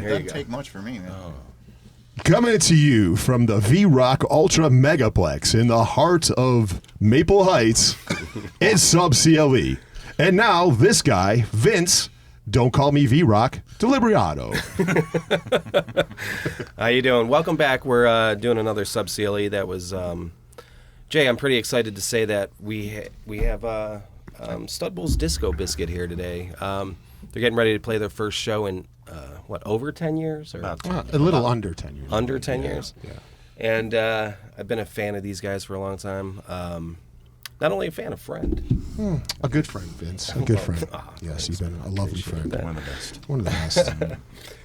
doesn't take much for me, man. Oh. Coming to you from the V-Rock Ultra Megaplex in the heart of Maple Heights, it's Sub CLE. And now this guy, Vince, don't call me V-Rock, Delibriato. How you doing? Welcome back. We're doing another Sub CLE. That was Jay. I'm pretty excited to say that we have Studbulls Disco Biscuit here today. They're getting ready to play their first show in over 10 years? Or A little under 10 years. Under 10 years? Yeah. And I've been a fan of these guys for a long time. Not only a fan, a friend. A good friend, Vince. A good friend. Yes, you've been a lovely friend. that. One of the best. One of the best.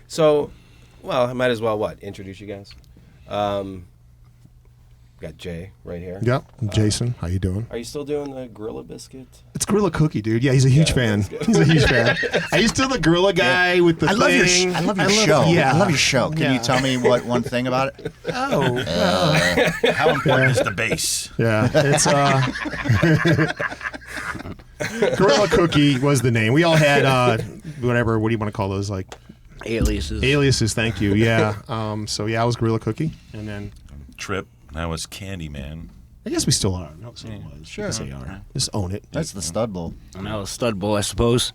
So, well, I might as well, introduce you guys? Got Jay right here. Yep. Jason, how you doing? Are you still doing the Gorilla Biscuit? It's Gorilla Cookie, dude. Yeah, he's a huge fan. He's a huge fan. Are you still the Gorilla guy with the I love thing? I love your show. Yeah. I love your show. Can you tell me one thing about it? How important is the bass? Yeah, it's Gorilla Cookie was the name. We all had whatever. What do you want to call those? Like Aliases. aliases. Thank you. Yeah. So yeah, I was Gorilla Cookie, and then Trip. I was Candyman. I guess we still are. No, so it was. Sure. Yes, they are. Just own it. That's the Studbull. And that was Studbull, I suppose.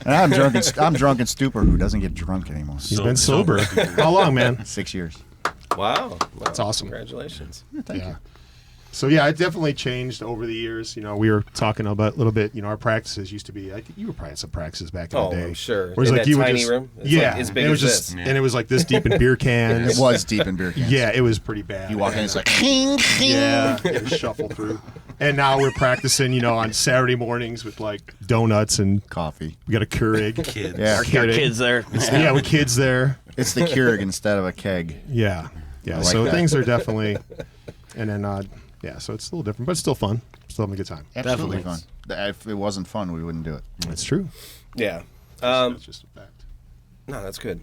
And I'm drunk and stupor who doesn't get drunk anymore. He's been sober. How long, man? 6 years. Wow. That's awesome. Congratulations. Yeah. So yeah, it definitely changed over the years. You know, we were talking about a little bit. You know, our practices used to be. I think you were probably at some practices back in the day. I'm sure. Where it was In like that you would tiny just, room? It's yeah, like as big and it was as just, this. and it was like this deep in beer cans. It was deep in beer cans. Yeah, it was pretty bad. You walk in, it's like, ching, ching. yeah, it was shuffle through. And now we're practicing, you know, on Saturday mornings with like donuts and Coffee. we got a Keurig. Kids. Yeah. Our kids there. Yeah, with kids there. It's the Keurig instead of a keg. Yeah, yeah. I like So that. things are definitely, and then yeah, so it's a little different, but it's still fun. Still having a good time. Absolutely Definitely. fun. If it wasn't fun, we wouldn't do it. That's true. Yeah. That's just a fact. No, that's good.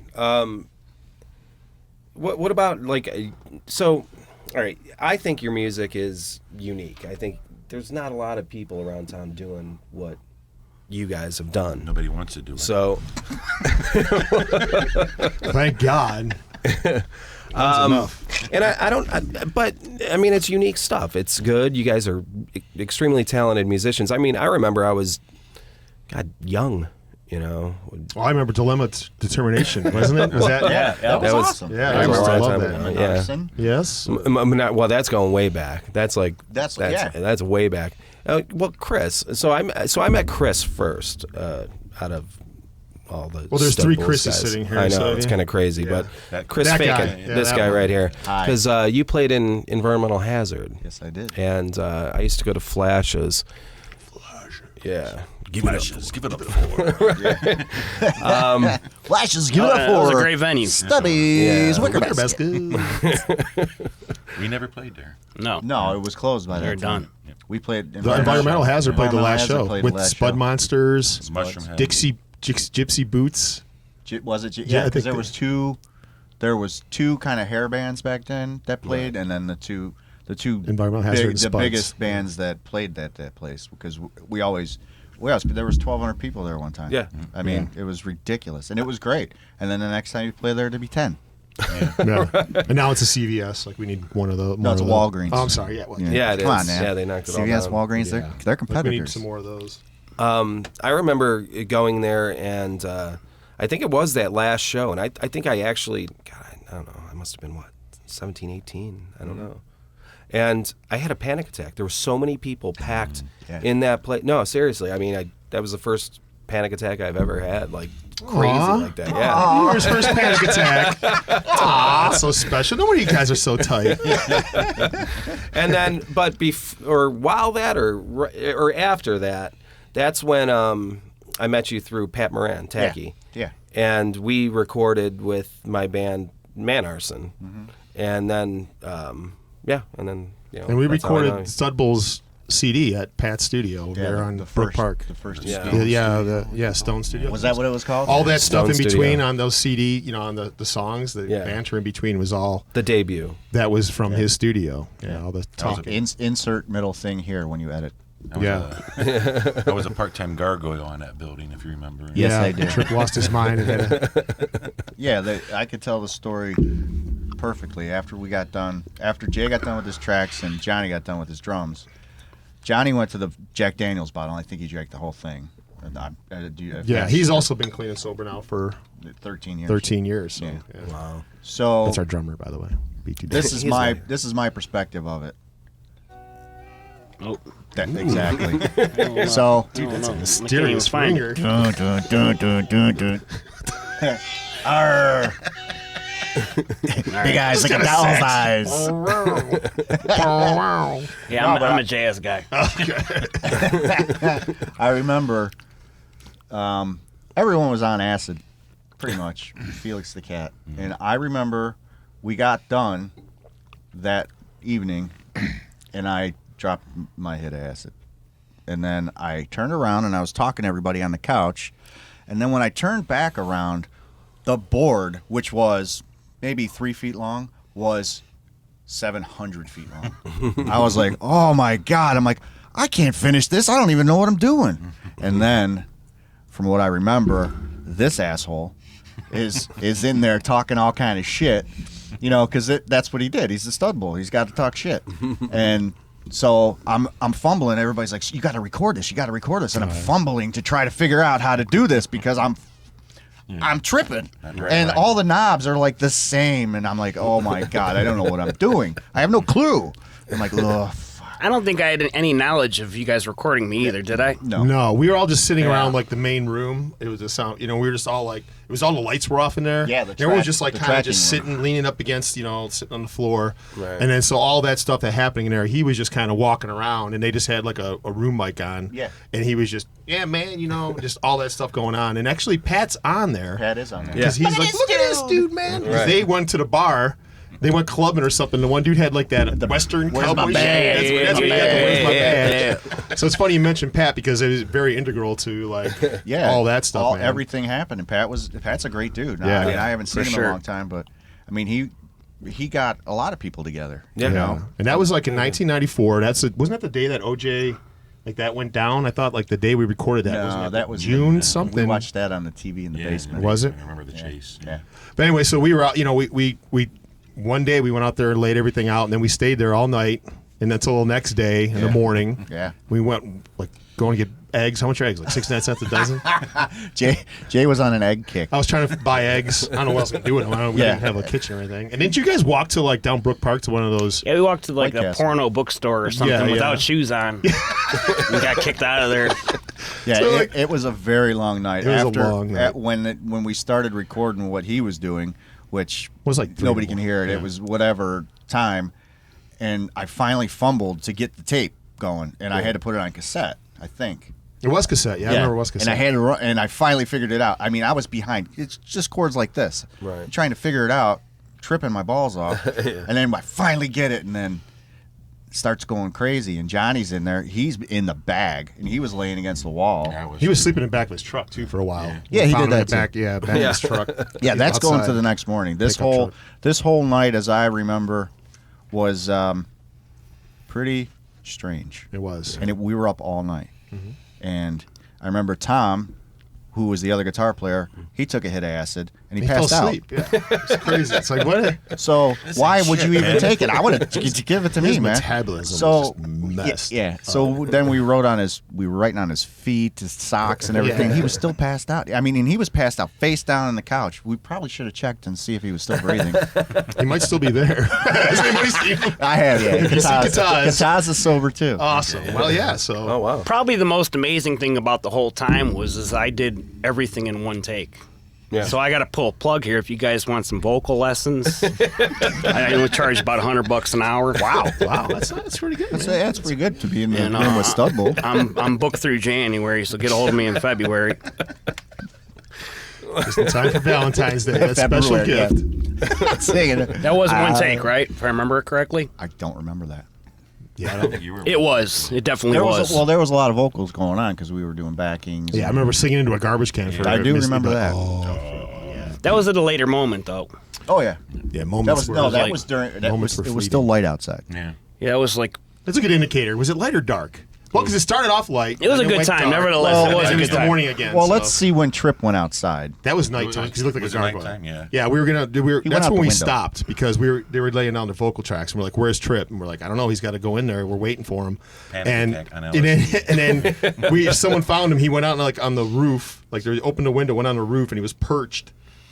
What about so? All right, I think your music is unique. I think there's not a lot of people around town doing what you guys have done. Nobody wants to do it. So, Thank God. That's enough. and but I mean, it's unique stuff. It's good. You guys are extremely talented musicians. I mean, I remember I was, young. You know. Well, I remember Dilemma Determination, wasn't it? Was that? Yeah, that was was- awesome. Yeah, That I was a remember. I long love time that. ago. Yeah. Arson. Yes. Well, that's going way back. That's That's way back. Well, Chris. So I met Chris first out of all the. Well, there's three Studbulls Chris's guys. sitting here, I know so, it's yeah. kind of crazy, but That- Chris that Fakin, guy. Yeah, this that guy one. right here, Hi. because you played in Environmental Hazard, Yes, I did. and I used to go to Flashes. Yeah. Give it a 4. Flashes, give it That a was 4. a great venue. Stubbies, Yeah. Wicker Wicker Basket. Basket. We never played there. No. No, it was closed by They're that time. done. We played The Environmental Hazard played the last show played with the last Spud show. Monsters, Mushroom Head. Dixie Gypsy Boots. Was it? Yeah, Yeah, I because think there was two kind of hair bands back then that played, and then the two Environmental Hazard and the Spuds. biggest bands that played that place, because we always there was 1,200 people there one time. Yeah. I mean, it was ridiculous, and it was great. And then the next time you play there, there'd be 10. Yeah. And now it's a CVS. Like we need one of the. No, it's Walgreens. Oh, I'm sorry. Yeah. Well, Yeah, it Come on, is. man. Yeah, they knocked it all CVS, down. Walgreens, Yeah. they're Like, we competitors. need some more of those. I remember going there, and I think it was that last show, and I think I actually, I don't know, I must have been 17, 18, I don't know. And I had a panic attack. There were so many people packed Yeah. in that place. No, seriously, I mean, that was the first panic attack I've ever had, like crazy Aw. like that. Yeah. New Year's first panic attack. Aw, so special. No wonder you guys are so tight. And then, while that, or after that, that's when I met you through Pat Moran, Tacky. Yeah. And we recorded with my band Man Arson, and then and then And we that's how I recorded know you. Studbull's CD at Pat's studio over there on Brook Park. The first Yeah. Stone Yeah, Stone Studio. Was that what it was called? All that stuff Stone in Studio. between on those CD, you know, on the songs, the Yeah. banter in between was all the debut. that was from his studio. Yeah, all the talking. Insert middle thing here when you edit. I was a part-time gargoyle on that building, if you remember. Yes, I did. Tripp lost his mind. And Yeah, I could tell the story perfectly. After we got done, after Jay got done with his tracks and Johnny got done with his drums, Johnny went to the Jack Daniels bottle. I think he drank the whole thing. yeah, he's also been clean and sober now for 13 years. 13 years. So, Yeah. yeah. Wow. So That's our drummer, by the way. BTD. this is my perspective of it. Oh, exactly. So That's a I mysterious can't even finger. Arr. Big eyes like a doll's eyes. Yeah, I'm a jazz guy. I remember everyone was on acid, pretty much, Felix the cat. And I remember we got done that evening, and I dropped my hit of acid. And then I turned around, and I was talking to everybody on the couch. And then when I turned back around, the board, which was maybe 3 feet long, was 700 feet long. I was like, oh, my God. I'm like, I can't finish this. I don't even know what I'm doing. And then, from what I remember, this asshole is in there talking all kind of shit, because that's what he did. He's a Studbull. He's got to talk shit. And so I'm fumbling. Everybody's like, you got to record this. You got to record this. And I'm fumbling to try to figure out how to do this because I'm tripping. And all the knobs are like the same. And I'm like, oh, my God, I don't know what I'm doing. I have no clue. I'm like, ugh. I don't think I had any knowledge of you guys recording me either, did I? No, we were all just sitting around like the main room. It was a sound, we were just all like, it was all the lights were off in there. Yeah, everyone was just like the kind of tracking just room. sitting, leaning up against, sitting on the floor. Right. And then so all that stuff that happening in there, he was just kind of walking around, and they just had like a room mic on. Yeah. And he was just, yeah, man, just all that stuff going on. And actually, Pat's on there. Pat is on there. Because he's like, look at this dude, man. 'Cause they went to the bar. They went clubbing or something. The one dude had like that Western Where's my cowboy badge? shit. That's what he had, the Where's my badge? So it's funny you mentioned Pat because it was very integral to like all that stuff. Man. Everything happened, and Pat's a great dude. Yeah. I mean, I haven't seen him in sure. a long time, but I mean he got a lot of people together. Yeah. And that was like in 1994. Wasn't that the day that OJ like that went down? I thought like the day we recorded that. Wasn't that was June something. We watched that on the TV in the basement. Was it? I remember the chase. Yeah. But anyway, so we were out. We one day we went out there and laid everything out, and then we stayed there all night, and until the next day in the morning. Yeah. We went like going to get eggs. How much are eggs? Like 69 cents a dozen. Jay was on an egg kick. I was trying to buy eggs. I don't know what else to do with them. We didn't have a kitchen or anything. And didn't you guys walk to like down Brook Park to one of those? Yeah, we walked to like White a Castle. porno bookstore or something Yeah, without yeah. shoes on. We got kicked out of there. Yeah, So, like- it was a very long night. It was a After long night. When we started recording what he was doing, which Was like 3 nobody in can the hear it. morning. It was whatever time, and I finally fumbled to get the tape going, and I had to put it on cassette. I think. It was cassette. Yeah, I remember it was cassette. And I had to run, and I finally figured it out. I mean, I was behind. It's just chords like this. Right. Trying to figure it out, tripping my balls off, and then I finally get it, and then it starts going crazy. And Johnny's in there. He's in the bag, and he was laying against the wall. He was sleeping in the back of his truck too for a while. Yeah, he Found did him that in the back. too. Yeah, back of his truck. Yeah, that's going outside. to the next morning. Pickup This truck. whole night, as I remember, was pretty strange. It was. And we were up all night. And I remember Tom, who was the other guitar player, he took a hit of acid and he He fell passed out. asleep. Yeah, it's crazy. It's like what? So why would you even take it? I would have give it to His me, man. metabolism So was just messed. yeah. So then we wrote on we were writing on his feet, his socks, and everything. Yeah. He was still passed out. I mean, and he was passed out face down on the couch. We probably should have checked and see if he was still breathing. He might still be there. Has anybody seen him? I have. Yeah, You see Kataz. Kataz is sober too. Awesome. Well, yeah. So. Oh wow. Probably the most amazing thing about the whole time was I did everything in one take. Yeah. So I got to pull a plug here. If you guys want some vocal lessons, I only charge about $100 an hour. Wow, that's pretty good. Man. That's pretty good to be in the And, room with Studbull. I'm booked through January, so get a hold of me in February. Just in time for Valentine's Day. That special February, yeah. gift. Saying it. That was one take, right? If I remember it correctly. I don't remember that. Yeah, I don't, You were It was. It definitely There was. was there was a lot of vocals going on because we were doing backings. yeah. I remember singing into a garbage can for. I do Miss- remember that. That was at a later moment, though. Oh yeah. Yeah, That moments. was were- no. That like was during. That moments was, were it was fleeting. still light outside. Yeah. Yeah, it was like That's a good indicator. Was it light or dark? Well, because it started off light. It was and a good went time. dark. Nevertheless, Well, it was a and good the time. morning again. Well, so. let's see when Trip went outside. That was nighttime because he looked like Was a it gargoyle. nighttime? Yeah. Yeah, we were gonna. He went That's out when the we window. stopped because they were laying down the vocal tracks, and we're like, "Where's Trip?" And we're like, "I don't know. He's got to go in there. We're waiting for him." Panic attack on and then someone found him. He went out on the roof, like they opened the window, went on the roof, and he was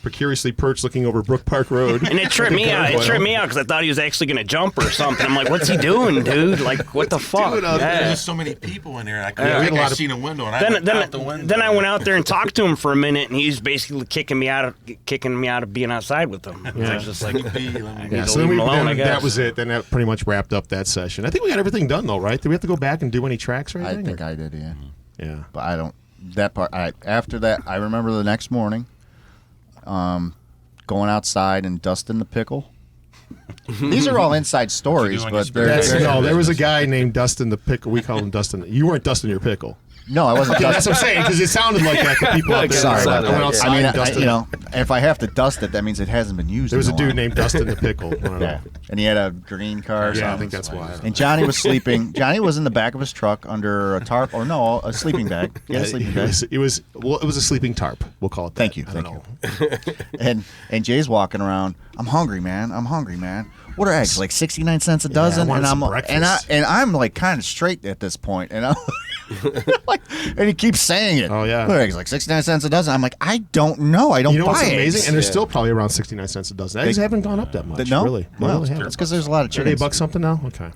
precariously perched, looking over Brook Park Road. And it tripped me out. It tripped me out because I thought he was actually going to jump or something. I'm like, what's he doing, dude? Like, what the fuck? doing out there? There's Yeah. just so many people in there. I we had think a lot I of- seen a window, and I went out the window. Then I went out there and talked to him for a minute, and he's basically kicking me out of being outside with him. I was just like, Let me be. Yeah, to so leave him alone, I then guess. that was it. Then that pretty much wrapped up that session. I think we got everything done though, right? Did we have to go back and do any tracks or I anything? think I did, yeah. Yeah. But I don't. That part. After that, I remember the next morning, going outside and dusting the pickle. These are all inside stories, doing but your they're, spare- No, there was a guy named Dustin the Pickle. We called him Dustin. You weren't dusting your pickle. no, I wasn't Yeah, that's dusting. what I'm saying because it sounded like that to people out there. Sorry that about went that. outside I mean, and dusted it. if I have to dust it, that means it hasn't been used. There was in a dude while. named Dustin the Pickle. I don't know. Yeah, and he had a green car. Or Yeah, I something. think that's why. And Johnny was sleeping. Johnny was in the back of his truck under a tarp, or no, a sleeping bag. Yeah, a sleeping bag. It was a sleeping tarp. We'll call it that. Thank you, I don't thank know. you. And Jay's walking around. I'm hungry, man. What are eggs? Like 69 cents a dozen? I wanted and some I'm breakfast. I'm like kind of straight at this point, and I'm like, and he keeps saying it. Oh, yeah. What are eggs? Like 69 cents a dozen? I'm like, I don't know. I don't You know buy what's amazing? eggs. And they're still probably around 69 cents a dozen. Eggs haven't gone up that much. No, Really. They well, really haven't. it's because there's a lot of Are they chickens. $1 something now? Okay.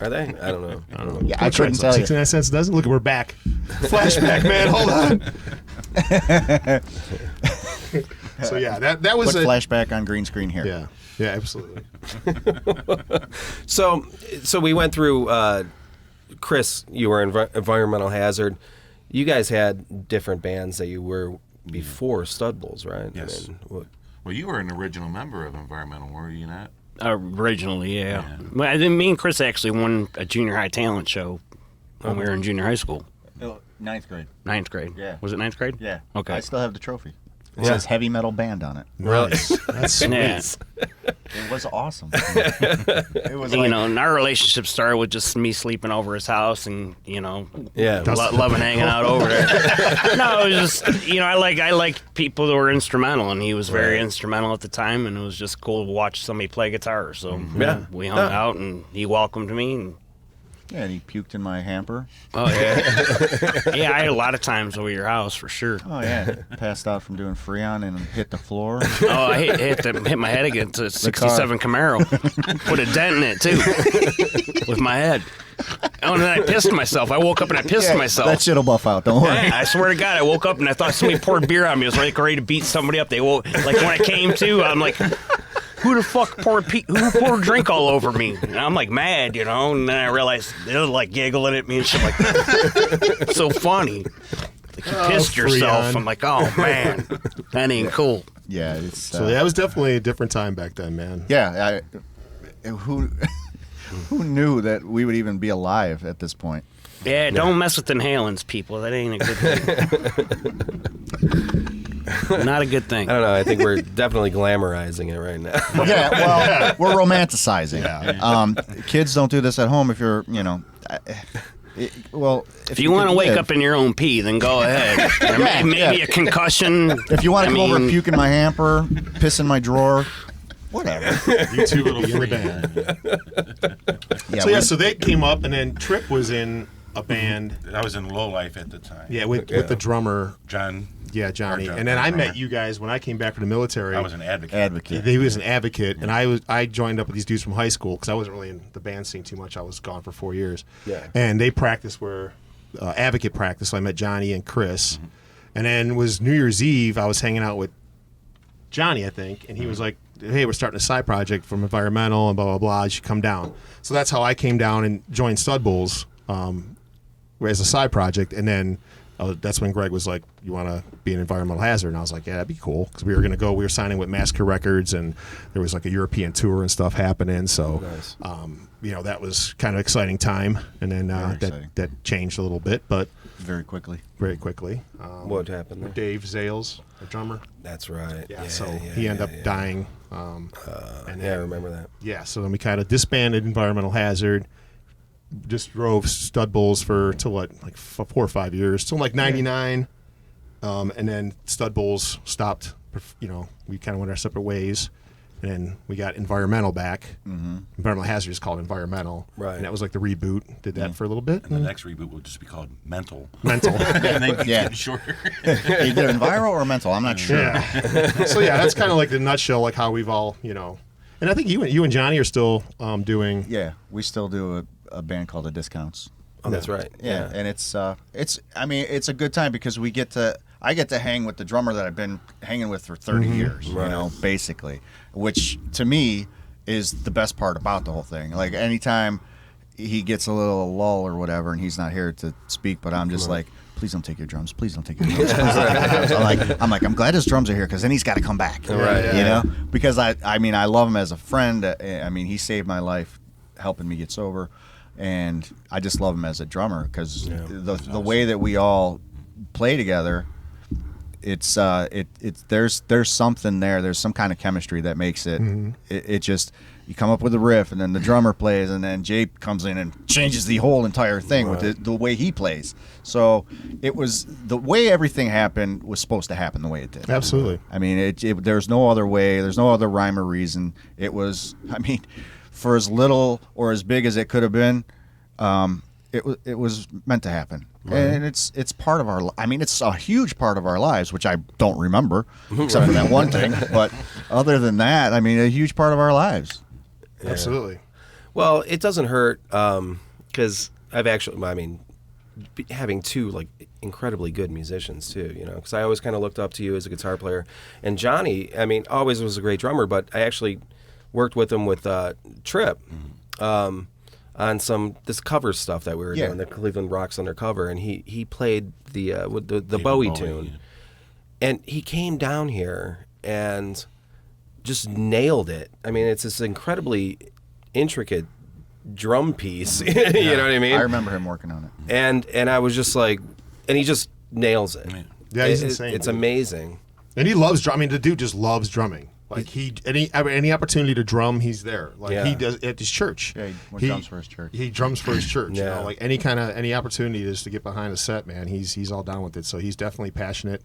Are they? I don't know. Yeah, I couldn't tell you. 69 cents a dozen? Look, we're back. Flashback, man. Hold on. So, yeah, that was Put a... flashback on green screen here. Yeah. Yeah, absolutely. So we went through. Chris, you were Environmental Hazard. You guys had different bands that you were before Studbulls, right? Yes. I mean, what, Well, you were an original member of Environmental, were you not? originally, yeah. Well, I think me and Chris actually won a junior high talent show when we were in junior high school. Ninth grade. Ninth grade. Yeah. Was it ninth grade? Yeah. Okay. I still have the trophy. It says heavy metal band on it. Nice. That's sweet. Yeah. It was awesome. It was like, And our relationship started with just me sleeping over his house and, yeah. loving hanging out over there. No, it was just, I like people that were instrumental, and he was very instrumental at the time, and it was just cool to watch somebody play guitar. So Yeah. we hung out, and he welcomed me. And, yeah, and he puked in my hamper. oh, yeah. Yeah, I had a lot of times over your house, for sure. Oh, yeah. Passed out from doing Freon and hit the floor. Oh, I hit my head against a 67 Camaro. Put a dent in it, too, with my head. Oh, and then I pissed myself. I woke up and I pissed myself. That shit'll buff out. Don't worry. Yeah, I swear to God, I woke up and I thought somebody poured beer on me. I was ready to beat somebody up. Like when I came to, I'm like, who the fuck poured drink all over me? And I'm like mad, And then I realized they were like giggling at me and shit like that. It's so funny. Like you pissed yourself. Freon. I'm like, oh man, that ain't cool. Yeah, it's. So that was definitely a different time back then, man. Yeah, who knew that we would even be alive at this point? Yeah, don't mess with inhalants, people. That ain't a good thing. Not a good thing. I don't know. I think we're definitely glamorizing it right now. Yeah, well, we're romanticizing. Kids don't do this at home if you're, If you want to wake up in your own pee, then go ahead. Maybe a concussion. If you want to come over and puke in my hamper, piss in my drawer, whatever. You two little Be in the freak. band. So they came up, and then Trip was in a band. I was in Low Life at the time. Yeah, with the drummer. John. Yeah, Johnny. John, And then I drummer. met you guys when I came back from the military. I was an advocate. Advocate. He was an advocate, and I joined up with these dudes from high school because I wasn't really in the band scene too much. I was gone for 4 years. Yeah. And they practiced where advocate practice. So I met Johnny and Chris, and then it was New Year's Eve. I was hanging out with Johnny, I think, and he was like, "Hey, we're starting a side project from environmental and blah blah blah. You should come down." So that's how I came down and joined Studbulls as a side project, and then. That's when Greg was like, "You want to be an environmental hazard?" And I was like, "Yeah, that'd be cool." Because we were going to go. We were signing with Massacre Records, and there was like a European tour and stuff happening. So, Nice. that was kind of exciting time. And then exciting. that changed a little bit, but Very quickly. very quickly. What happened there? Dave Zales, our drummer. That's right. Yeah. So he ended up dying. And Yeah, I remember that. yeah. So then we kind of disbanded Environmental Hazard. just drove Studbulls for till what, like 4 or 5 years, till like '99, and then Studbulls stopped. You know, we kind of went our separate ways, and then we got Environmental back. Environmental Hazard is called Environmental, Right. And that was like the reboot. Did that for a little bit. And the next reboot will just be called Mental. Mental. And then keep Yeah. getting shorter. Either viral or mental. I'm not sure. Yeah. So yeah, that's kind of like the nutshell, like how we've all, you know. And I think you and Johnny are still doing. Yeah, we still do a band called The Discounts. Oh, that's right. Yeah, and it's I mean, it's a good time because I get to hang with the drummer that I've been hanging with for 30 years, you know, basically, which to me is the best part about the whole thing. Like anytime he gets a little lull or whatever and he's not here to speak, but I'm just like, please don't take your drums. Please don't take your drums. Please don't take your drums. I'm like, I'm glad his drums are here because then he's got to come back. Right, You know, because I mean, I love him as a friend. I mean, he saved my life helping me get sober. And I just love him as a drummer because the way that we all play together, it's there's something there. There's some kind of chemistry that makes it. It just, you come up with a riff and then the drummer plays and then Jay comes in and changes the whole entire thing with the way he plays. So it was the way everything happened was supposed to happen the way it did. Absolutely. I mean, there's no other way. There's no other rhyme or reason. It was, I mean, for as little or as big as it could have been, it was meant to happen. And it's part of our. I mean, it's a huge part of our lives, which I don't remember except for that one thing. But other than that, I mean, a huge part of our lives. Absolutely. Well, it doesn't hurt because I've actually, I mean, having two like incredibly good musicians too, you know, because I always kind of looked up to you as a guitar player, and Johnny, I mean, always was a great drummer, but I actually worked with him with Trip on this cover stuff that we were doing, the Cleveland Rocks Undercover, and he played the Bowie tune, and he came down here and just nailed it. I mean, it's this incredibly intricate drum piece. You know what I mean? I remember him working on it. And I was just like, and he just nails it. Yeah, he's insane. It's dude. amazing. And he loves drumming. I mean, the dude just loves drumming. Like any opportunity to drum, he's there. Like he does at his church. Yeah, he drums for his church. He drums for his church. You Yeah. know, like any opportunity is to get behind a set, man. He's all down with it. So he's definitely passionate.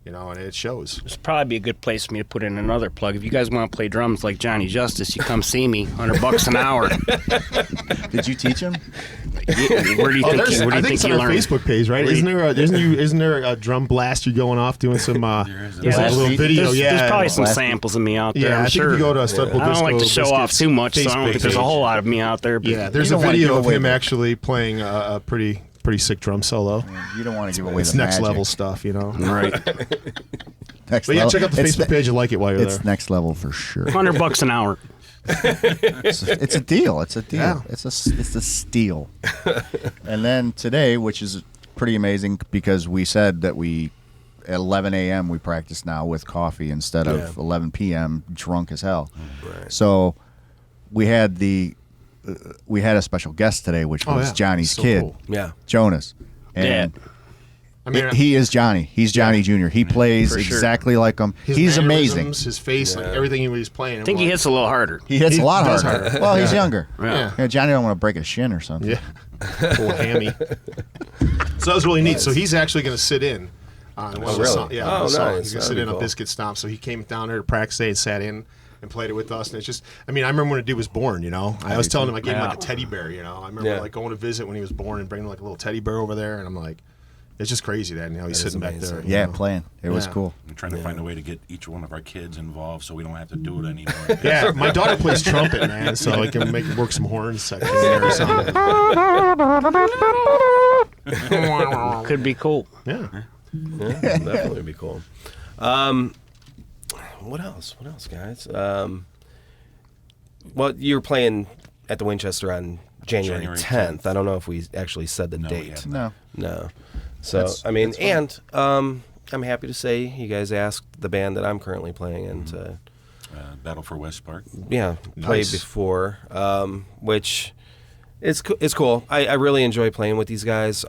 You know, and it shows. It's probably be a good place for me to put in another plug. If you guys want to play drums like Johnny Justice, you come see me. $100 an hour. Did you teach him? Where do you think? I think it's you on our learned? Facebook page, right? Isn't there a drum blast you going off doing some? There's a there's- little video. There's probably some Blast- samples of me out there. Yeah, I'm I think sure. if you go to a Studbull I don't like to Disco show off Biscuits too much, so I don't Facebook think there's a page. whole lot of me out there. But Yeah, there's You a don't wanna video give of away him the- actually playing a pretty sick drum solo. You don't want to give away It's the next magic. level stuff, you know. Right. Next But yeah, level. check out the It's Facebook page and like it while you're It's there. next level for sure. $100 an hour. It's a deal. It's a deal. Yeah. It's a steal. And then today, which is pretty amazing because we said that at 11 a.m. we practice now with coffee instead of 11 p.m. drunk as hell. Right. So we had a special guest today, which was Johnny's So kid, cool. Yeah. Jonas. And I mean, he is Johnny. He's Johnny Jr. He plays For sure. exactly like him. his He's amazing. mannerisms, his face, like everything he was playing. I think he hits a little harder. He hits He a lot does harder. harder. Well, he's younger. Yeah. Yeah, Johnny don't want to break a shin or something. Yeah. Little hammy. So that was really neat. So he's actually going to sit in on one of the really? songs. Yeah, Oh, on the song. nice. He's going to That'd sit be in cool. on Biscuit Stomp. So he came down there to practice today and sat in and played it with us. And it's just, I mean, I remember when the dude was born, you know. I was telling him I gave him like a teddy bear, you know. I remember like going to visit when he was born and bringing like a little teddy bear over there. And I'm like, it's just crazy that, you know, he's That is sitting back amazing. there. you Yeah, know. playing. It was Yeah. cool. I'm trying to find a way to get each one of our kids involved so we don't have to do it anymore. Yeah, my daughter plays trumpet, man, so I can work some horns section there or something. Could be cool. Yeah. Yeah, definitely would be cool. What else? What else, guys? Well, you were playing at the Winchester on January January 10th. 10th. I don't know if we actually said the No, we date. haven't. No. No. So, That's- I mean, that's fine. and I'm happy to say you guys asked the band that I'm currently playing and to, Battle for West Park. played Nice. before, which it's cool. I really enjoy playing with these guys.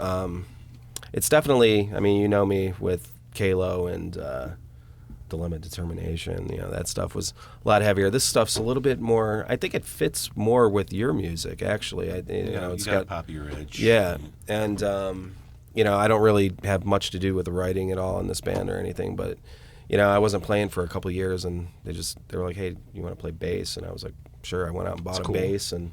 It's definitely, I mean, you know me with Kalo and Dilemma, Determination, that stuff was a lot heavier. This stuff's a little bit more, I think it fits more with your music, actually. It's got a poppier edge. Yeah, and, I don't really have much to do with the writing at all in this band or anything, but, I wasn't playing for a couple of years, and they were like, hey, you want to play bass? And I was like, sure. I went out and bought a bass, and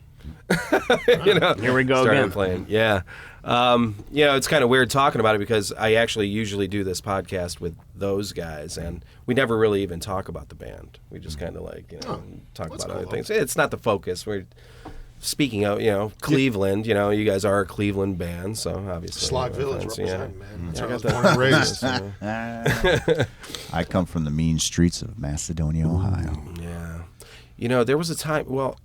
Here we go started again. playing. Yeah. It's kind of weird talking about it because I actually usually do this podcast with those guys, and we never really even talk about the band. We just kind of talk about other things. It's not the focus. We're speaking of, Cleveland. You guys are a Cleveland band, so obviously Slot Village friends, representing, man. That's I where I got was born and raised. I come from the mean streets of Macedonia, Ohio. Yeah. There was a time. Well,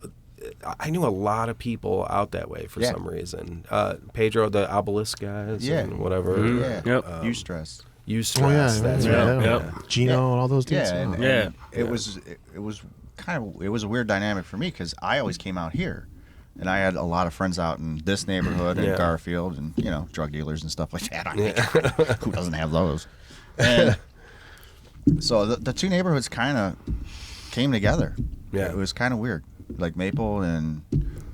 I knew a lot of people out that way for some reason. Pedro, the Obelisk guys, and whatever. Yeah. Yep. Eustress. Eustress, that's right. Yep. Gino and all those dudes. Yeah, Oh. and it was it was a weird dynamic for me because I always came out here, and I had a lot of friends out in this neighborhood and Garfield, and drug dealers and stuff like that. Who doesn't have those? And so the two neighborhoods kind of came together. Yeah, it was kind of weird. Like Maple and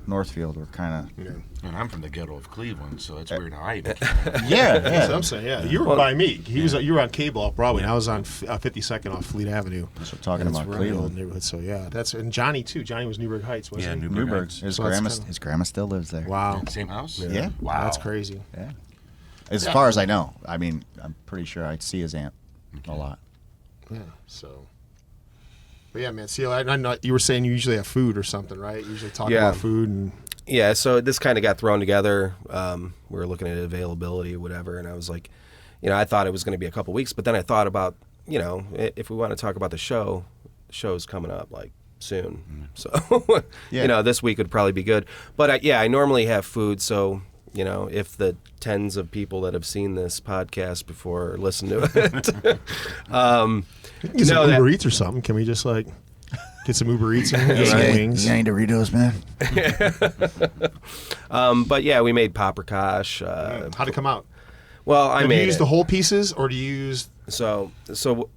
Northfield were kind of. And I'm from the ghetto of Cleveland, so it's weird how I even That's what I'm saying. Yeah, you were by me. You were on Cable off Broadway, and I was on 52nd off Fleet Avenue. So talking That's about a really old Cleveland. neighborhood. So that's and Johnny too. Johnny was Newburgh Heights, wasn't he? Newburgh. Heights. His So that's grandma. kinda- His grandma still lives there. Wow. Same house? Yeah. Wow. That's crazy. Yeah. As far as I know, I mean, I'm pretty sure I'd see his aunt a lot. Yeah. So. But yeah, man. See, I know you were saying you usually have food or something, right? You usually talk about food and. Yeah, so this kind of got thrown together. We were looking at availability or whatever, and I was like, I thought it was going to be a couple weeks, but then I thought about, if we want to talk about the show's coming up like soon. So, this week would probably be good. But I normally have food, so, if the tens of people that have seen this podcast before listen to it, Get some Uber Eats or something. Can we just get some Uber Eats and get some wings? You got any Doritos, man? but yeah, we made paprikash. How'd it come out? Well, I Do made you use it. the whole pieces, or do you use? So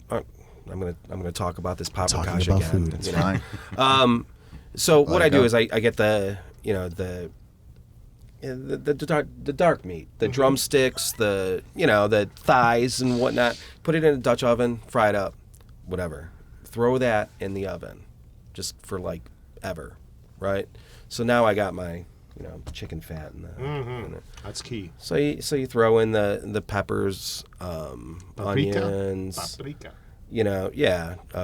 I'm gonna talk about this paprikash Talking about again. food. It's fine. So what Let I it do go. is I get the dark meat, the drumsticks, the thighs and whatnot. Put it in a Dutch oven, fry it up, whatever. Throw that in the oven, just for ever, right? So now I got my chicken fat in it. That's key. So you throw in the peppers, onions, Paprika.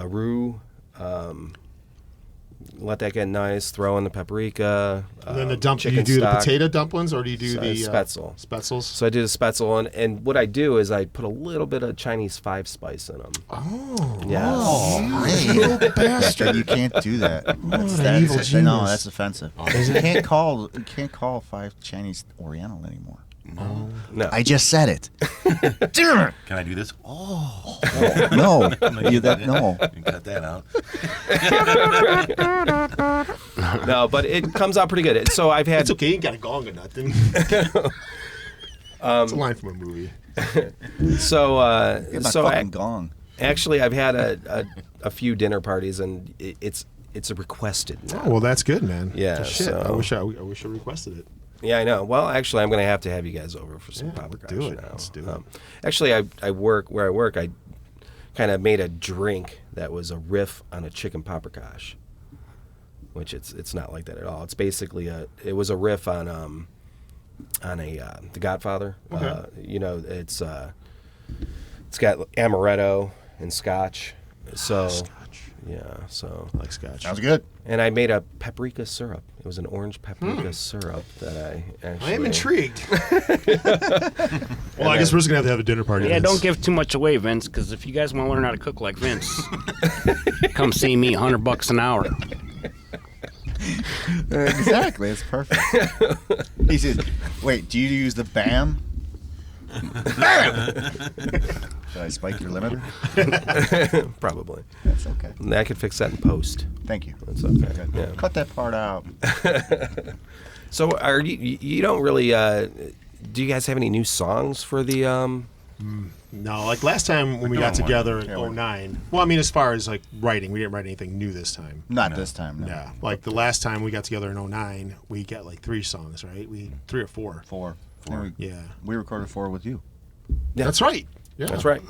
roux. Let that get nice. Throw in the paprika. And then the do chicken you do stock. the potato dumplings, or do you do the Spätzle. Spätzles? So I do the spätzle, and what I do is I put a little bit of Chinese 5 spice in them. Oh. Yes. You bastard! You can't do that. an evil No, genius. that's offensive. You can't call 5 Chinese Oriental anymore. No. I just said it. Damn it! Can I do this? Oh. No, No. you no. You cut that out. No, but it comes out pretty good. So I've had It's okay. You ain't got a gong or nothing. It's a line from a movie. so Get my so fucking gong. actually I've had a few dinner parties, and it's a requested now. Oh, well, that's good, man. Yeah, Shit. so- I wish I requested it. Yeah, I know. Well, actually, I'm going to have you guys over for some Yeah, paprikash do it. now. Let's do it. Actually, I work where I work. I kind of made a drink that was a riff on a chicken paprikash, which it's not like that at all. It's basically it was a riff on The Godfather. Okay. It's got amaretto and scotch. So yeah, so I like scotch. Sounds good. and I made a paprika syrup. It was an orange paprika syrup that I actually. I am intrigued. Well, I guess we're just going to have a dinner party. Yeah, Vince. don't give too much away, Vince, because if you guys want to learn how to cook like Vince, come see me, $100 an hour. Exactly, it's perfect. He says, "Wait, do you use the BAM?" BAM. Did I spike your limiter? Probably. That's okay. And I could fix that in post. Thank you. That's okay. Yeah. Cut that part out. So are you don't really do you guys have any new songs for the No, like last time when we got doing one. together in Yeah, we're- 09. Well, I mean, as far as like writing, we didn't write anything new this time. Not this time. No. Yeah, like the last time we got together in 09, we got like 3 songs, right? 3 or 4. 4. And Yeah, we recorded 4 with you. that's right. Yeah, That's right.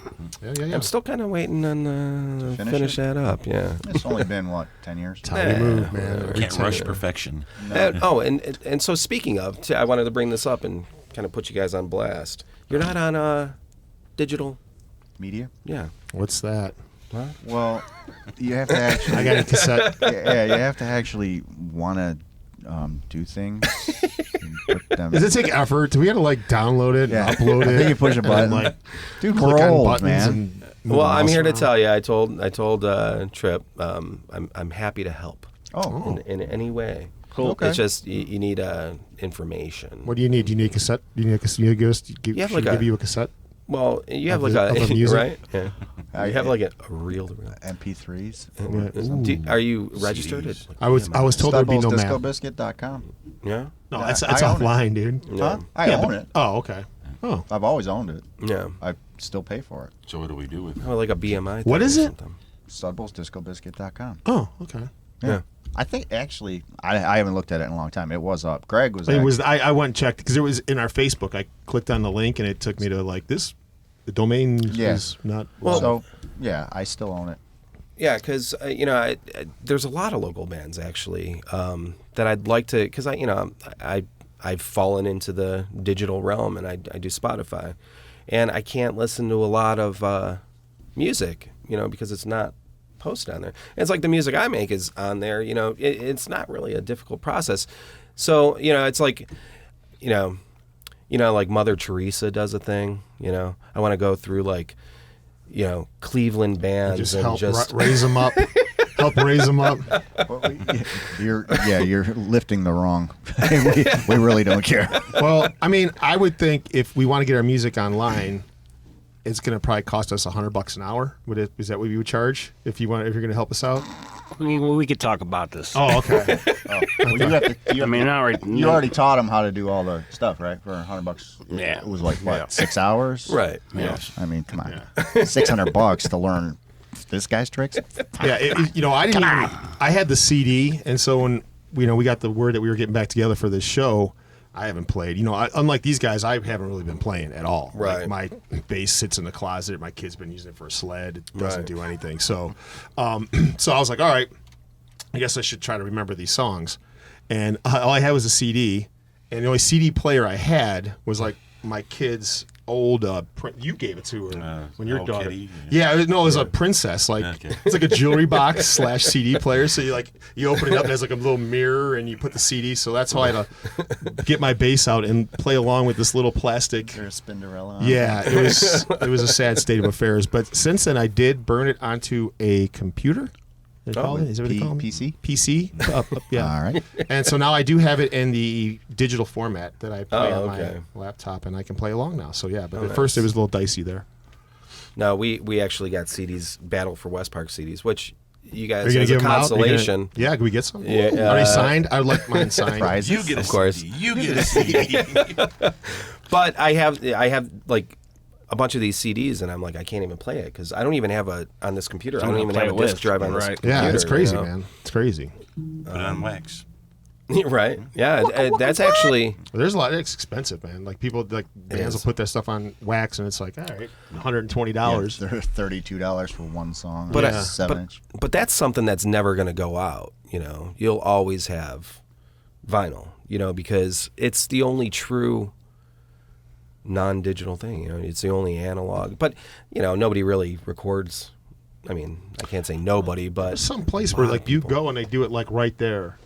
Yeah. I'm still kind of waiting on finish finish it? that up. Yeah. It's only been what 10 years. Tiny move, man. Every Can't time. rush perfection. And so speaking of, I wanted to bring this up and kind of put you guys on blast. You're not on digital. Media. Yeah. What's that? Well, you have to actually. I got a cassette. Yeah, you have to actually want to do things. And put them. Does it take effort? Do we have to like download it Yeah. and upload it? I think you push a button. And, like, Dude, click we're on old, buttons man. and move Well, the I'm mouse here to around. tell you. I told Trip. I'm happy to help Oh, in any way. Cool. Okay. It's just you need information. What do you need? Do you need a cassette? Do you need a cassette? You You have should like we give a- you a cassette? Well, you have Of like the a music? right. Yeah. You have like a reel. MP3s. Yeah. Are you registered? CDs. At, I was told there'd be no map. StudbullsDiscoBiscuit.com. yeah. No, Yeah, it's I own it. offline, dude. Huh? I own it. Oh, okay. Oh, I've always owned it. Yeah. I still pay for it. So what do we do with it? How like a BMI. What thing is or it? something. StudbullsDiscoBiscuit.com. oh, okay. Yeah. I think actually, I haven't looked at it in a long time. It was up. Greg was. It was. I went and checked because it was in our Facebook. I clicked on the link and it took me to like this. The domain Yeah. is not. So yeah, I still own it. Yeah, because there's a lot of local bands actually that I'd like to, because I've fallen into the digital realm and I do Spotify, and I can't listen to a lot of music, because it's not posted on there. And it's like the music I make is on there, it's not really a difficult process. So it's like, like Mother Teresa does a thing, I want to go through like, Cleveland bands Just and help just raise them up. Help raise them up. You're lifting the wrong. we really don't care. Well, I mean, I would think if we want to get our music online, it's going to probably cost us $100 an hour. Is that what you would charge if you're going to help us out? We could talk about this. Oh, okay. Well, you have to. I mean, all right. You already taught them how to do all the stuff, right? For $100. Yeah. It was like what, 6 hours? right. Yes. I mean, come on, $600 to learn this guy's tricks. Yeah, I didn't. I had the CD, and so when we got the word that we were getting back together for this show, I haven't played. Unlike these guys, I haven't really been playing at all. Right. Like my bass sits in the closet. My kid's been using it for a sled. It doesn't Right. do anything. So, so I was like, all right, I guess I should try to remember these songs. And all I had was a CD, and the only CD player I had was like my kid's old print. You gave it to her when your old daughter. kitty, Yeah, no, it was a princess. Like Okay. it's like a jewelry box / CD player. So you open it up and there's like a little mirror and you put the CD. So that's how I had to get my bass out and play along with this little plastic. There's Spinderella. Yeah, it was a sad state of affairs. But since then, I did burn it onto a computer. They call it? Is that what they call them? PC? PC. Yeah. All right. And so now I do have it in the digital format that I play Oh, on okay. my laptop, and I can play along now. So yeah, but at nice. first it was a little dicey there. No, we actually got CDs, Battle for West Park CDs, which you guys Are you gonna as a give them out? consolation. Yeah, can we get some? Yeah, Are they signed? I'd like mine signed. Prizes. You get a Of course. CD. You get a CD. But I have like a bunch of these CDs, and I'm like, I can't even play it because I don't even have on this computer. I don't even have a disk playlist, drive on this right. computer. Yeah, it's crazy, you know? man. It's crazy. Put it on wax. Right? Yeah, that's actually There's a lot. It's expensive, man. Like people, like bands will is. put their stuff on wax, and it's like, all right, $120. Yeah, they're $32 for one song. But, on a I- 7-inch. but that's something that's never going to go out. You'll always have vinyl. Because it's the only true non-digital thing. It's the only analog. But nobody really records. I mean, I can't say nobody, but There's some place where like you go and they do it like right there.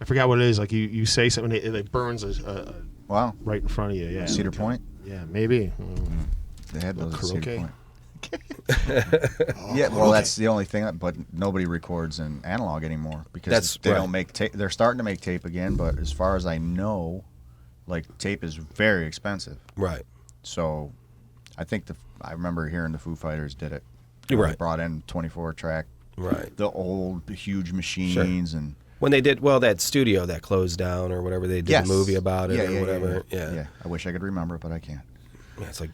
I forgot what it is. Like you say something, it burns Wow. right in front of you. Yeah. Cedar Point. Yeah, maybe. They had those at Cedar Karaoke. Point. Yeah, well, that's the only thing. But nobody records in analog anymore because That's they right. don't make tape. They're starting to make tape again, but as far as I know, like tape is very expensive. right. So, I think I remember hearing the Foo Fighters did it. You're right. They brought in 24-track, Right. the old huge machines and. When they did that studio that closed down or whatever, they did Yes. a movie about it Yeah, or yeah, whatever. Yeah. I wish I could remember, but I can't. Yeah, it's like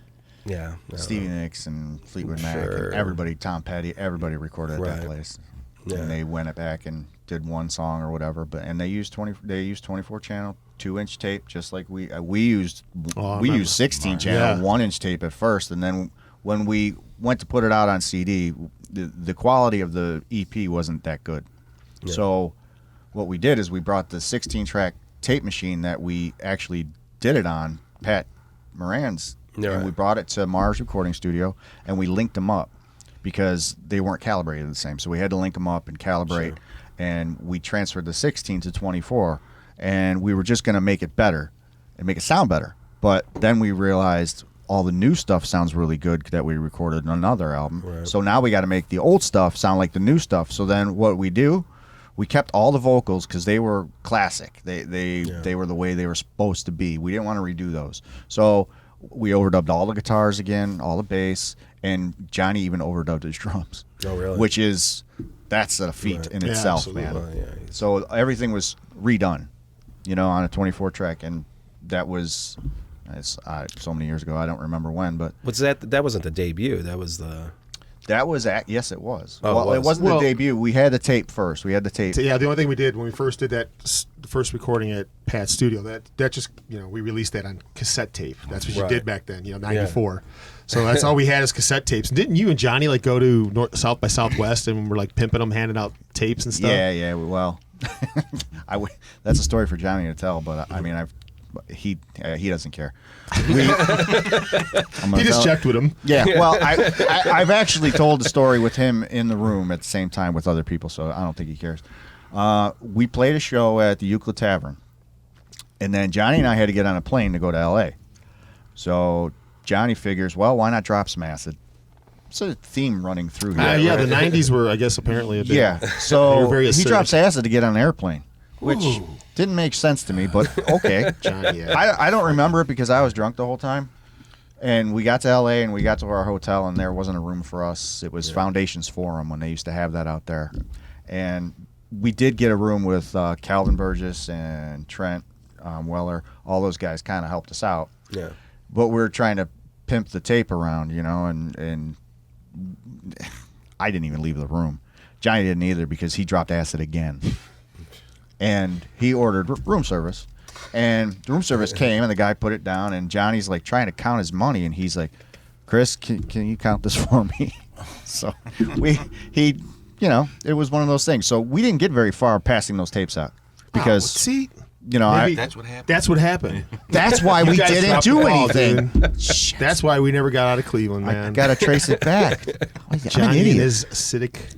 Yeah. No. Stevie Nicks and Fleetwood Mac Sure. and everybody, Tom Petty, everybody recorded at that Right. place. Yeah. And they went it back and did one song or whatever. But they used 24 channel 2-inch tape, just like we used. Oh, I We remember. used 16 channel Yeah. 1-inch tape at first, and then when we went to put it out on CD, the quality of the EP wasn't that good. Yeah. So what we did is we brought the 16-track tape machine that we actually did it on, Pat Moran's, Yeah, and right. we brought it to Mars Recording Studio, and we linked them up because they weren't calibrated the same. So we had to link them up and calibrate, Sure. and we transferred the 16 to 24, and we were just going to make it better and make it sound better. But then we realized all the new stuff sounds really good that we recorded on another album. Right. So now we got to make the old stuff sound like the new stuff. So then what we do, we kept all the vocals because they were classic. They were the way they were supposed to be. We didn't want to redo those. So we overdubbed all the guitars again, all the bass, and Johnny even overdubbed his drums. Oh, really? Which that's a feat Right. in Yeah, itself, absolutely. man. Well, yeah. So everything was redone, on a 24 track, and that was so many years ago. I don't remember when, but What's that? That wasn't the debut. That was the. that was yes, it was. Oh, Well, it it was. wasn't Well- the debut. We had the tape first. We had the tape. So, yeah, the only thing we did when we first did that, the first recording at Pat's studio, that just, we released that on cassette tape. That's what you Right. did back then, 94. So that's all we had is cassette tapes. Didn't you and Johnny go to South by Southwest and we're pimping them, handing out tapes and stuff? Yeah. Well, that's a story for Johnny to tell, but he doesn't care. He just checked with him. Yeah, well, I've actually told the story with him in the room at the same time with other people, so I don't think he cares. We played a show at the Euclid Tavern, and then Johnny and I had to get on a plane to go to L.A. So Johnny figures, well, why not drop some acid? It's a theme running through here. Yeah, the 90s were, I guess, apparently a bit. Yeah, They so were very he acidic. drops acid to get on an airplane, which Ooh. didn't make sense to me, but okay. Johnny, yeah. I don't remember it because I was drunk the whole time. And we got to L.A. and we got to our hotel, and there wasn't a room for us. It was Foundations Forum when they used to have that out there. And we did get a room with Calvin Burgess and Trent Weller. All those guys kind of helped us out. Yeah. But we were trying to pimp the tape around, and I didn't even leave the room. Johnny didn't either because he dropped acid again. And he ordered room service. And the room service came, and the guy put it down, and Johnny's trying to count his money, and he's like, Chris, can you count this for me? So it was one of those things. So we didn't get very far passing those tapes out because, see, I, That's what happened. that's what happened. that's why we guys didn't dropped do the ball, anything. dude. That's why we never got out of Cleveland, I man. got to trace it back. I'm an Johnny and idiot. his acidic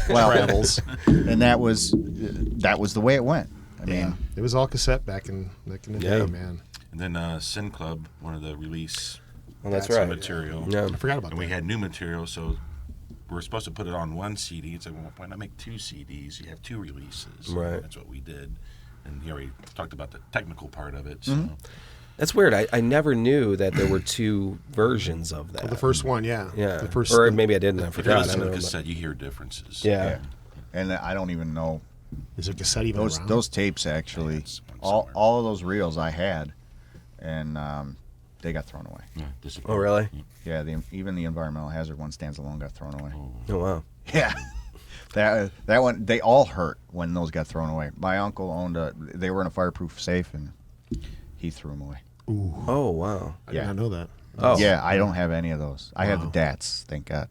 Well, travels. and that was the way it went. I mean, It was all cassette back in the Yeah. day, man. And then Sin Club, one of the release Well, that's some right. material. Yeah. I forgot about And we that. had new material, so we were supposed to put it on one CD. It's like, well, why not make two CDs? You have two releases. Right. That's what we did. And you already talked about the technical part of it. So. Mm-hmm. That's weird. I never knew that there were two versions of that. The first one, yeah. Yeah. The first, Or maybe I didn't. I If you forgot. I listen to don't the know. cassette, you hear differences. Yeah. and I don't even know is there cassette even around? those tapes actually. it's one All somewhere. all of those reels I had, and they got thrown away. Yeah, Oh, really? Yeah, even the environmental hazard one stands alone got thrown away. Oh, wow. Yeah, that one they all hurt when those got thrown away. My uncle owned they were in a fireproof safe, and he threw them away. Ooh, Oh, wow. I did not know that. Oh. Yeah, I don't have any of those. I have the Wow. DATs, thank God,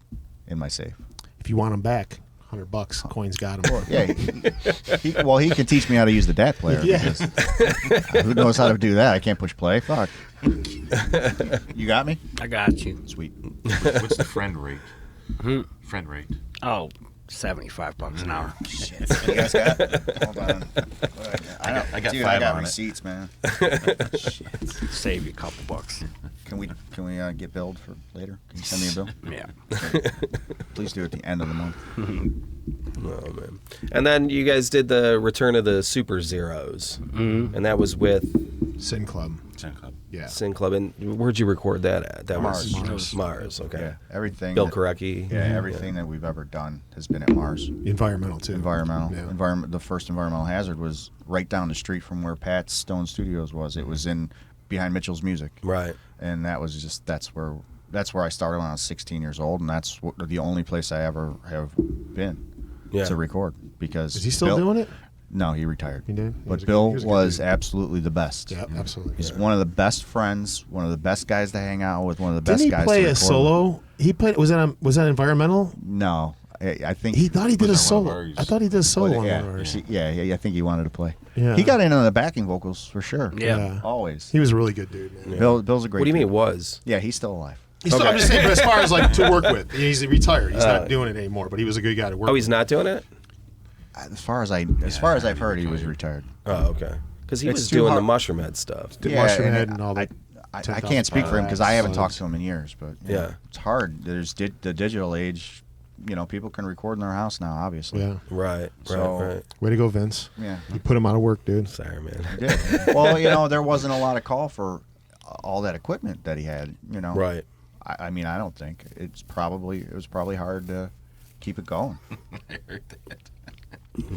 in my safe. If you want them back, $100, coins got them. Yeah, he can teach me how to use the DAT player. Yeah. Because who knows how to do that? I can't push play. Fuck. You got me? I got you. Sweet. What's the friend rate? Friend rate. Oh, $75 an hour. Shit. You guys got? Hold on. I got Dude, 5 I got on it. receipts, man. Save you a couple bucks. Can we get billed for later? Can you send me a bill? Yeah. Please do at the end of the month. Oh, man. And then you guys did the Return of the Super Zeros. Mm-hmm. And that was with Sin Club. Sin Club. Yeah. Sin Club. And where'd you record that at? That Mars. was Mars. Okay. Yeah, everything. Bill that- Korecki. Yeah, everything that we've ever done has been at Mars. Environmental, too. Environmental. Yeah. The first environmental hazard was right down the street from where Pat's Stone Studios was. It was behind Mitchell's Music. Right. And that's where that's where I started when I was 16 years old, and that's the only place I ever have been to record. Because Is he still doing it? No, he retired. He did? But Bill was absolutely the best. Yeah, absolutely. He's one of the best friends, one of the best guys to hang out with, one of the best Didn't he guys play to a record solo? with. He played. Was that environmental? No, I think He thought he did a Was that one of solo. ours? I thought he did a solo on yeah, one of ours. I think he wanted to play. Yeah. He got in on the backing vocals for sure. Yeah. Always. He was a really good dude, man. Bill's a great What do you mean dude. was? Yeah, he's still alive. I'm just saying, but as far as like to work with, he's retired. He's not doing it anymore. But he was a good guy to work. Oh, with. he's not doing it? As far as I've heard, he was retired. Oh, okay. Because he It's was too doing the hard. mushroom head stuff. Did Mushroom Head and all that. I 10,000 can't speak for him because I haven't Pounds. talked to him in years. But Yeah. it's hard. There's the digital age. People can record in their house now. Obviously. Yeah. Right, So- right. Way to go, Vince. Yeah. You put him out of work, dude. Sorry, man. Did. Well, there wasn't a lot of call for all that equipment that he had. Right. I mean, I don't think it was probably hard to keep it going. I heard that.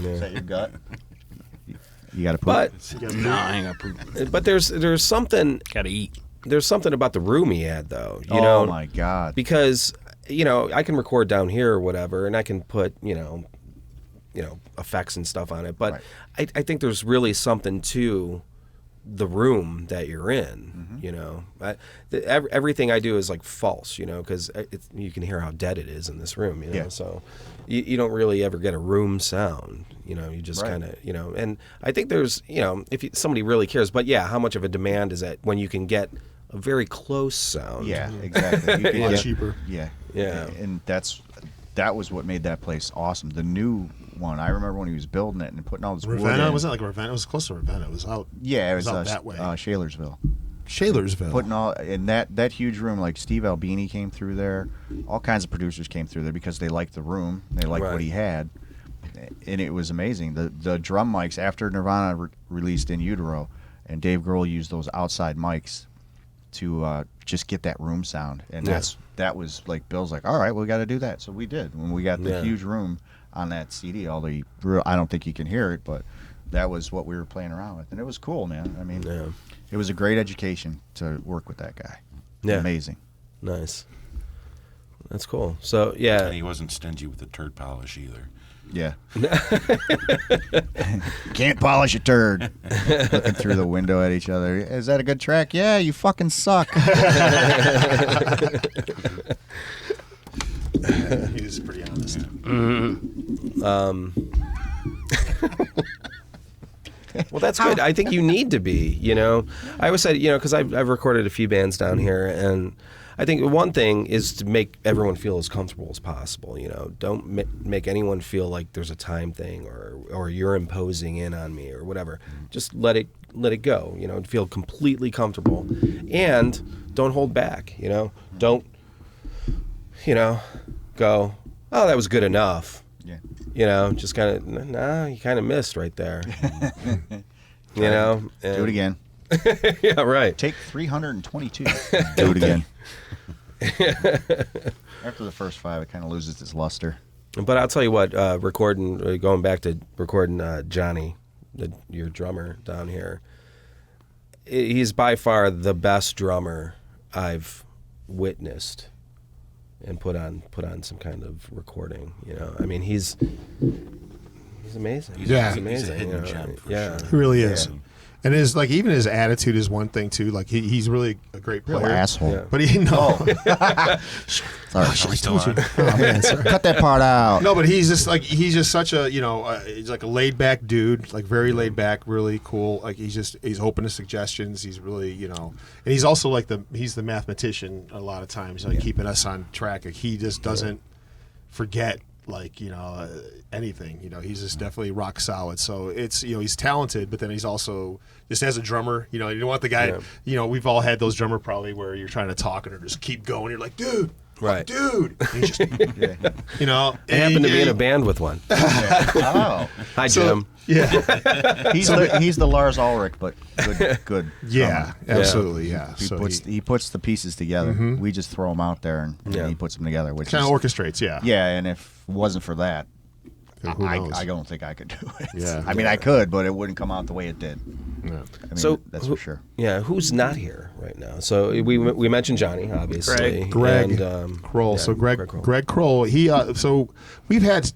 Is that your gut? You got to poop. But No, I ain't got poop. but there's something Gotta eat. about the room he had though. You oh know, my God! because I can record down here or whatever, and I can put effects and stuff on it. But Right. I think there's really something to the room that you're in. Everything I do is like false, because you can hear how dead it is in this room. Yeah. So you don't really ever get a room sound. You just Right. kind of and I think there's if somebody really cares, but yeah, how much of a demand is that when you can get a very close sound? Yeah, exactly. You could A lot get- cheaper. Yeah, Yeah. and that was what made that place awesome. The new one, I remember when he was building it and putting all this wood Ravenna in. wasn't it like Ravenna. It was close to Ravenna. It was out. Yeah, it was out that way. Shalersville. Shalersville. Putting all in that huge room, like Steve Albini came through there. All kinds of producers came through there because they liked the room, they liked Right. what he had, and it was amazing. The drum mics after Nirvana released In Utero, and Dave Grohl used those outside mics to just get that room sound, and that was like Bill's like, all right, we got to do that, so we did. When we got the huge room on that CD, although I don't think you can hear it, but that was what we were playing around with, and it was cool, man. I mean, it was a great education to work with that guy. Yeah. Amazing. Nice. That's cool. So yeah, And he wasn't stingy with the turd polish either. Yeah. Can't polish a turd. Looking through the window at each other. Is that a good track? Yeah, you fucking suck. He was pretty honest. well, that's good. I think you need to be. I always said, because I've recorded a few bands down here, and I think one thing is to make everyone feel as comfortable as possible. Don't make anyone feel like there's a time thing or you're imposing in on me or whatever. Just let it go. Feel completely comfortable, and don't hold back. Don't go, oh, that was good enough. Yeah. Just kind of, nah, you kind of missed right there. Do it again. Yeah, right. Take 322. Do it again. After the first 5, it kind of loses its luster. But I'll tell you what, going back to recording Johnny, your drummer down here, he's by far the best drummer I've witnessed and put on some kind of recording. I mean, he's amazing. Yeah. He's amazing. He's a hidden gem for yeah. sure. He really is. Yeah. And even his attitude is one thing too. Like he's really a great Real player. asshole. Yeah. But he Sorry. Are we still on? Oh, man, sorry. Cut that part out. No, but he's just such a he's like a laid back dude, like very laid back, really cool. Like he's open to suggestions. He's really and he's also like he's the mathematician a lot of times, like keeping us on track. Like he just doesn't forget anything. He's just definitely rock solid. So it's he's talented, but then he's also just as a drummer. You don't want the guy. We've all had those drummer probably where you're trying to talk and just keep going. You're like, dude. Right. Dude. And he's just, I happen to be in a band with one. Oh. Hi, Jim. Yeah. He's the Lars Ulrich, but good. Yeah, drummer. absolutely. Yeah. He So puts the pieces together. We just throw them out there, and he puts them together. Which kind of is, orchestrates. Yeah. yeah, and if it wasn't for that, exactly. Who knows? I don't think I could do it. Yeah. I mean, I could, but it wouldn't come out the way it did. Yeah. I mean, So that's for sure. Yeah, who's not here right now? So we mentioned Johnny, obviously. Greg and, Kroll. yeah, So Greg Kroll. Kroll. He so we've had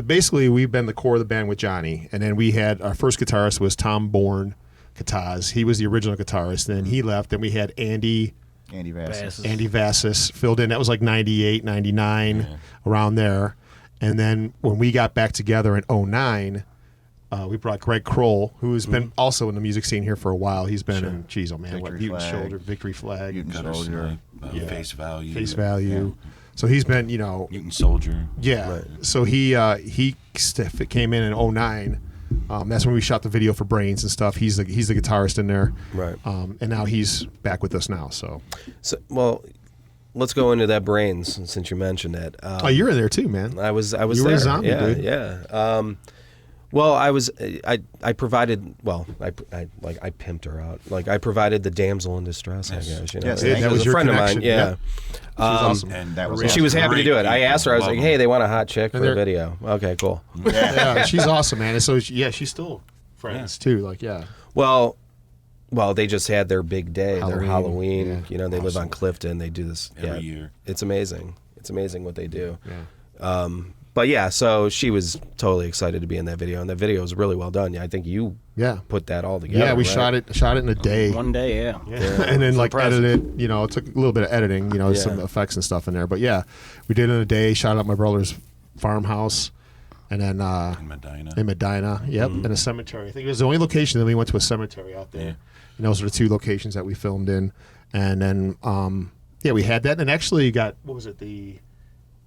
basically we've been the core of the band with Johnny, and then we had our first guitarist was Tom Bourne Kataz. He was the original guitarist. Then he left. Then we had Andy Vassis filled in. That was like 98, 99, around there. And then when we got back together in 09, we brought Greg Kroll, who has been also in the music scene here for a while. He's been in, geez, oh man, Victory Mutant Flag. Shoulder, Victory Flag, Mutant Gutter Soldier. Snipe, Face Value. Face Value. So he's been, you know, Mutant Soldier. yeah. Right. So he came in 09. That's when we shot the video for Brains and stuff. He's the guitarist in there. Right. And now he's back with us now. So Well, let's go into that Brains since you mentioned it. oh, you're in there too, man. I was You were there. a zombie, yeah, dude. yeah. Well, I provided. Well, I pimped her out. Like I provided the damsel in distress. Yes. I guess. You know? Yes, It that was a your friend of connection. mine. Yeah. She was awesome. And That was And she was happy to do it. I asked her. I was like, "Hey, they want a hot chick for they're- a video." Okay, cool. Yeah, she's awesome, man. And so she's still friends too. Like, yeah. Well, they just had their big day, their Halloween, Halloween. yeah. You know, they live on Clifton. They do this Every year. It's amazing. It's amazing what they do. Yeah. But yeah, so she was totally excited to be in that video, and that video was really well done. Yeah, I think you Yeah. put that all together. Yeah, we right? shot it in a day. One day, yeah. And then like impressive. edited, you know, it took a little bit of editing, you know, Yeah. some effects and stuff in there. But yeah, we did it in a day, shot it at my brother's farmhouse, and then In Medina. in Medina, yep, in a cemetery. I think it was the only location that we went to a cemetery out there. Yeah. And those are the two locations that we filmed in. And then yeah, we had that and actually got what was it,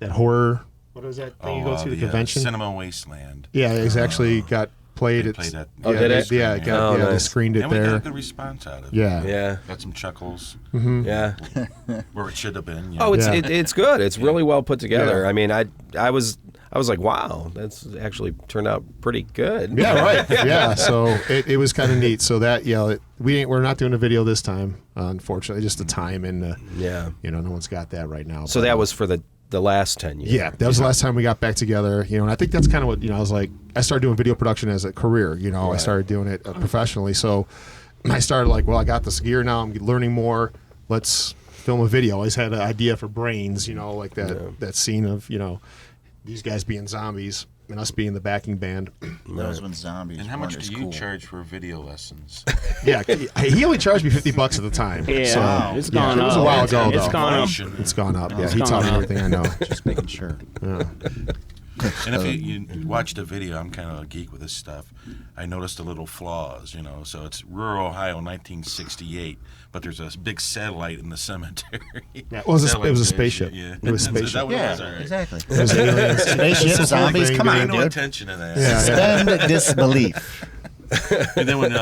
that horror, what was that thing you go to, the convention? Cinema Wasteland. Yeah, it actually got played They at played that. Oh, did it? Yeah, Yeah. got, Oh, yeah, they nice. screened it And we got a there. good response out of it. Yeah. Yeah, Got some chuckles yeah. where it should have been. Oh, it's Yeah. it's good. It's really well put together. Yeah. I mean, I was like, wow, that's actually turned out pretty good. Yeah, right. Yeah, so it was kind of neat. So that we're not doing a video this time, unfortunately. Just the time and Yeah. you know, no one's got that right now. So But, that was for the last 10 years. yeah, that was the last time we got back together. You know, and I think that's kind of what, you know, I was like, I started doing video production as a career. You know, I started doing it professionally. So I started like, well, I got this gear now. I'm learning more. Let's film a video. I always had an idea for Brains. You know, like that scene of, you know, these guys being zombies and us being the backing band. That was when zombies. And how much weren't do as you cool. charge for video lessons? Yeah, he only charged me $50 at the time. Yeah, So, it's gone it up. was a while ago, It's though. gone up. Inflation. It's gone up. Yeah, It's he gone taught me up. everything I know. Just making sure. And if you watch the video, I'm kind of a geek with this stuff. I noticed the little flaws, you know. So it's rural Ohio, 1968, but there's a big satellite in the cemetery. Yeah, well, it was a Satellite spaceship. Yeah, It was a Is that spaceship. what it Yeah, was? All right. exactly. It was aliens. Spaceship, It's a whole zombies. thing, Come Pay on, dude. no dude. attention to that. Yeah. Suspend disbelief. And then when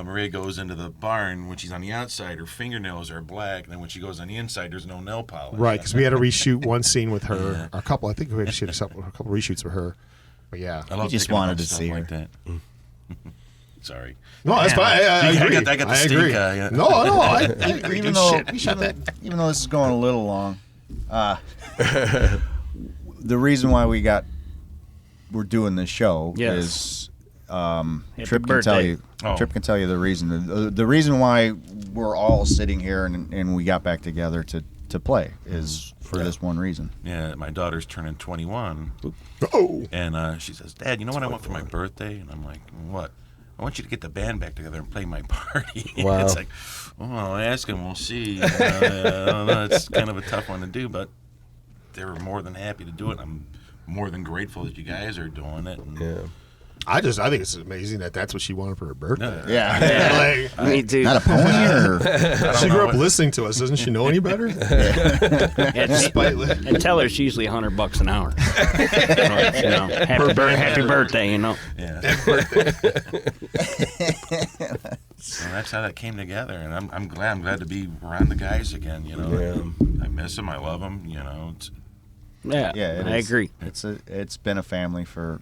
Maria goes into the barn, when she's on the outside, her fingernails are black. And then when she goes on the inside, there's no nail polish. Right, because we had to reshoot one scene with her, or a couple. I think we had to shoot a couple reshoots with her. But yeah, I love just thinking wanted about to stuff see her. like that. Sorry. no, that's fine. I agree. I got the I stink agree. eye, yeah. No, I agree. even Good though shit. We shot that. even though this is going a little long, the reason why we're doing this show Yes. is Happy Trip can birthday. tell you. Oh. Trip can tell you the reason. The reason why we're all sitting here and we got back together to play is for this one reason. Yeah, my daughter's turning 21. Oh, And she says, Dad, you know what I want for my birthday? And I'm like, what? I want you to get the band back together and play my party. Wow. It's like, oh, I'll ask him. We'll see. I don't know. It's kind of a tough one to do, but they were more than happy to do it. I'm more than grateful that you guys are doing it. And Yeah. I think it's amazing that that's what she wanted for her birthday. Yeah. Like, Me too. Not a pony or she know grew up what- listening to us. Doesn't she know any better? And tell her it's usually $100 an hour. You know, happy birthday, you know. Yeah. So that's how that came together, and I'm glad to be around the guys again. You know, Yeah. I miss them. I love them. You know, it's, Yeah, it I is. agree. It's been a family for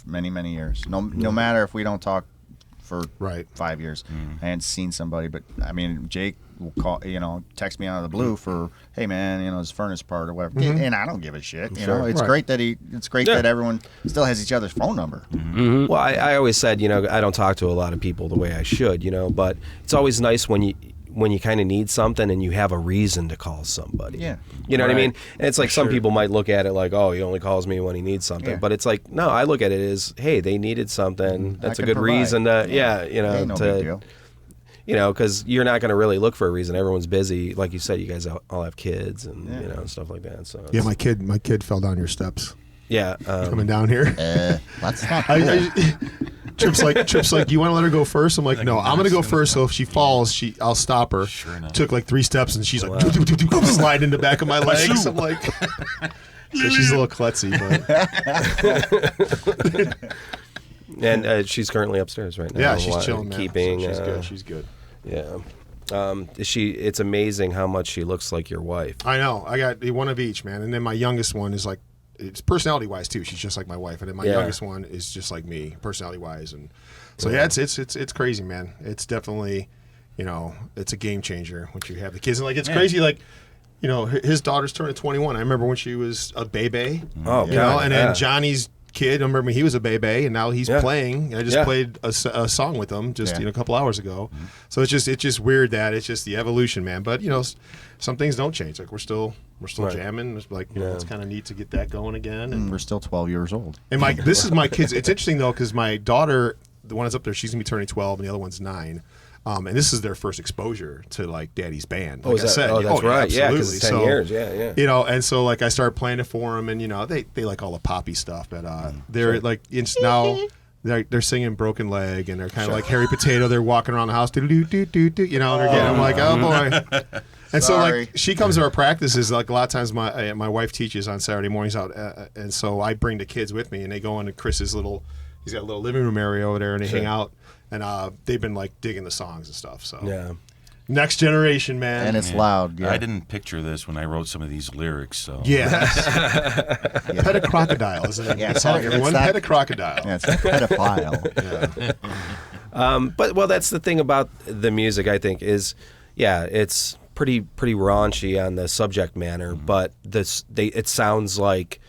many years. No matter if we don't talk for Right. 5 years. I hadn't seen somebody, but I mean, Jake will call, text me out of the blue for, hey man, his furnace part or whatever, and I don't give a shit. You know, it's great that that everyone still has each other's phone number. Mm-hmm. Well, I always said, I don't talk to a lot of people the way I should, but it's always nice when you kind of need something and you have a reason to call somebody. Yeah. You know what I mean? And it's like some people might look at it like, oh, he only calls me when he needs something. Yeah. But it's like, no, I look at it as, hey, they needed something. That's a can good provide. reason to, Ain't no big deal. Because you're not going to really look for a reason. Everyone's busy. Like you said, you guys all have kids and, stuff like that. So Yeah, my kid fell down your steps yeah. coming down here. That's not cool. Trip's like, you want to let her go first? I'm like, no, I'm going to go first. So if she falls, I'll stop her. Sure enough. Took like 3 steps, and she's like, slide in the back of my legs. I'm like, so she's a little klutzy, but And she's currently upstairs right now. yeah, she's chilling, man. Keeping, So she's good. She's good. Yeah. It's amazing how much she looks like your wife. I know. I got one of each, man. And then my youngest one is like, it's personality wise too. She's just like my wife, and then my youngest one is just like me, personality wise. And so it's crazy, man. It's definitely, it's a game changer once you have the kids. And like it's crazy, like. His daughter's turning 21. I remember when she was a baby. Oh, and then Johnny's kid. I remember when he was a baby, and now he's playing. I just played a song with him just a couple hours ago. So it's just weird that it's just the evolution, man. But some things don't change. Like we're still jamming. It's like it's kind of neat to get that going again. And We're still 12 years old. and this is my kids. It's interesting though because my daughter, the one that's up there, she's gonna be turning 12, and the other one's 9. And this is their first exposure to like Daddy's band. Like I said, that's right. Yeah, because it's 10 So, years. Yeah. and so like I started playing it for them, and they like all the poppy stuff, but they're like now they're singing Broken Leg, and they're kind of like Harry Potato. They're walking around the house, do do do do do. And they're getting. I'm like, oh boy. And so like she comes to our practices. Like a lot of times my wife teaches on Saturday mornings out, and so I bring the kids with me, and they go into Chris's he's got a little living room area over there, and they hang out. And they've been like digging the songs and stuff. So next generation, man. And it's loud. Yeah. I didn't picture this when I wrote some of these lyrics. So Yeah. Pet a crocodile, isn't it? Yeah, The song, it's everyone. not- Pet a crocodile. Yeah, it's a pedophile. But that's the thing about the music, I think, is it's pretty raunchy on the subject matter, but it sounds like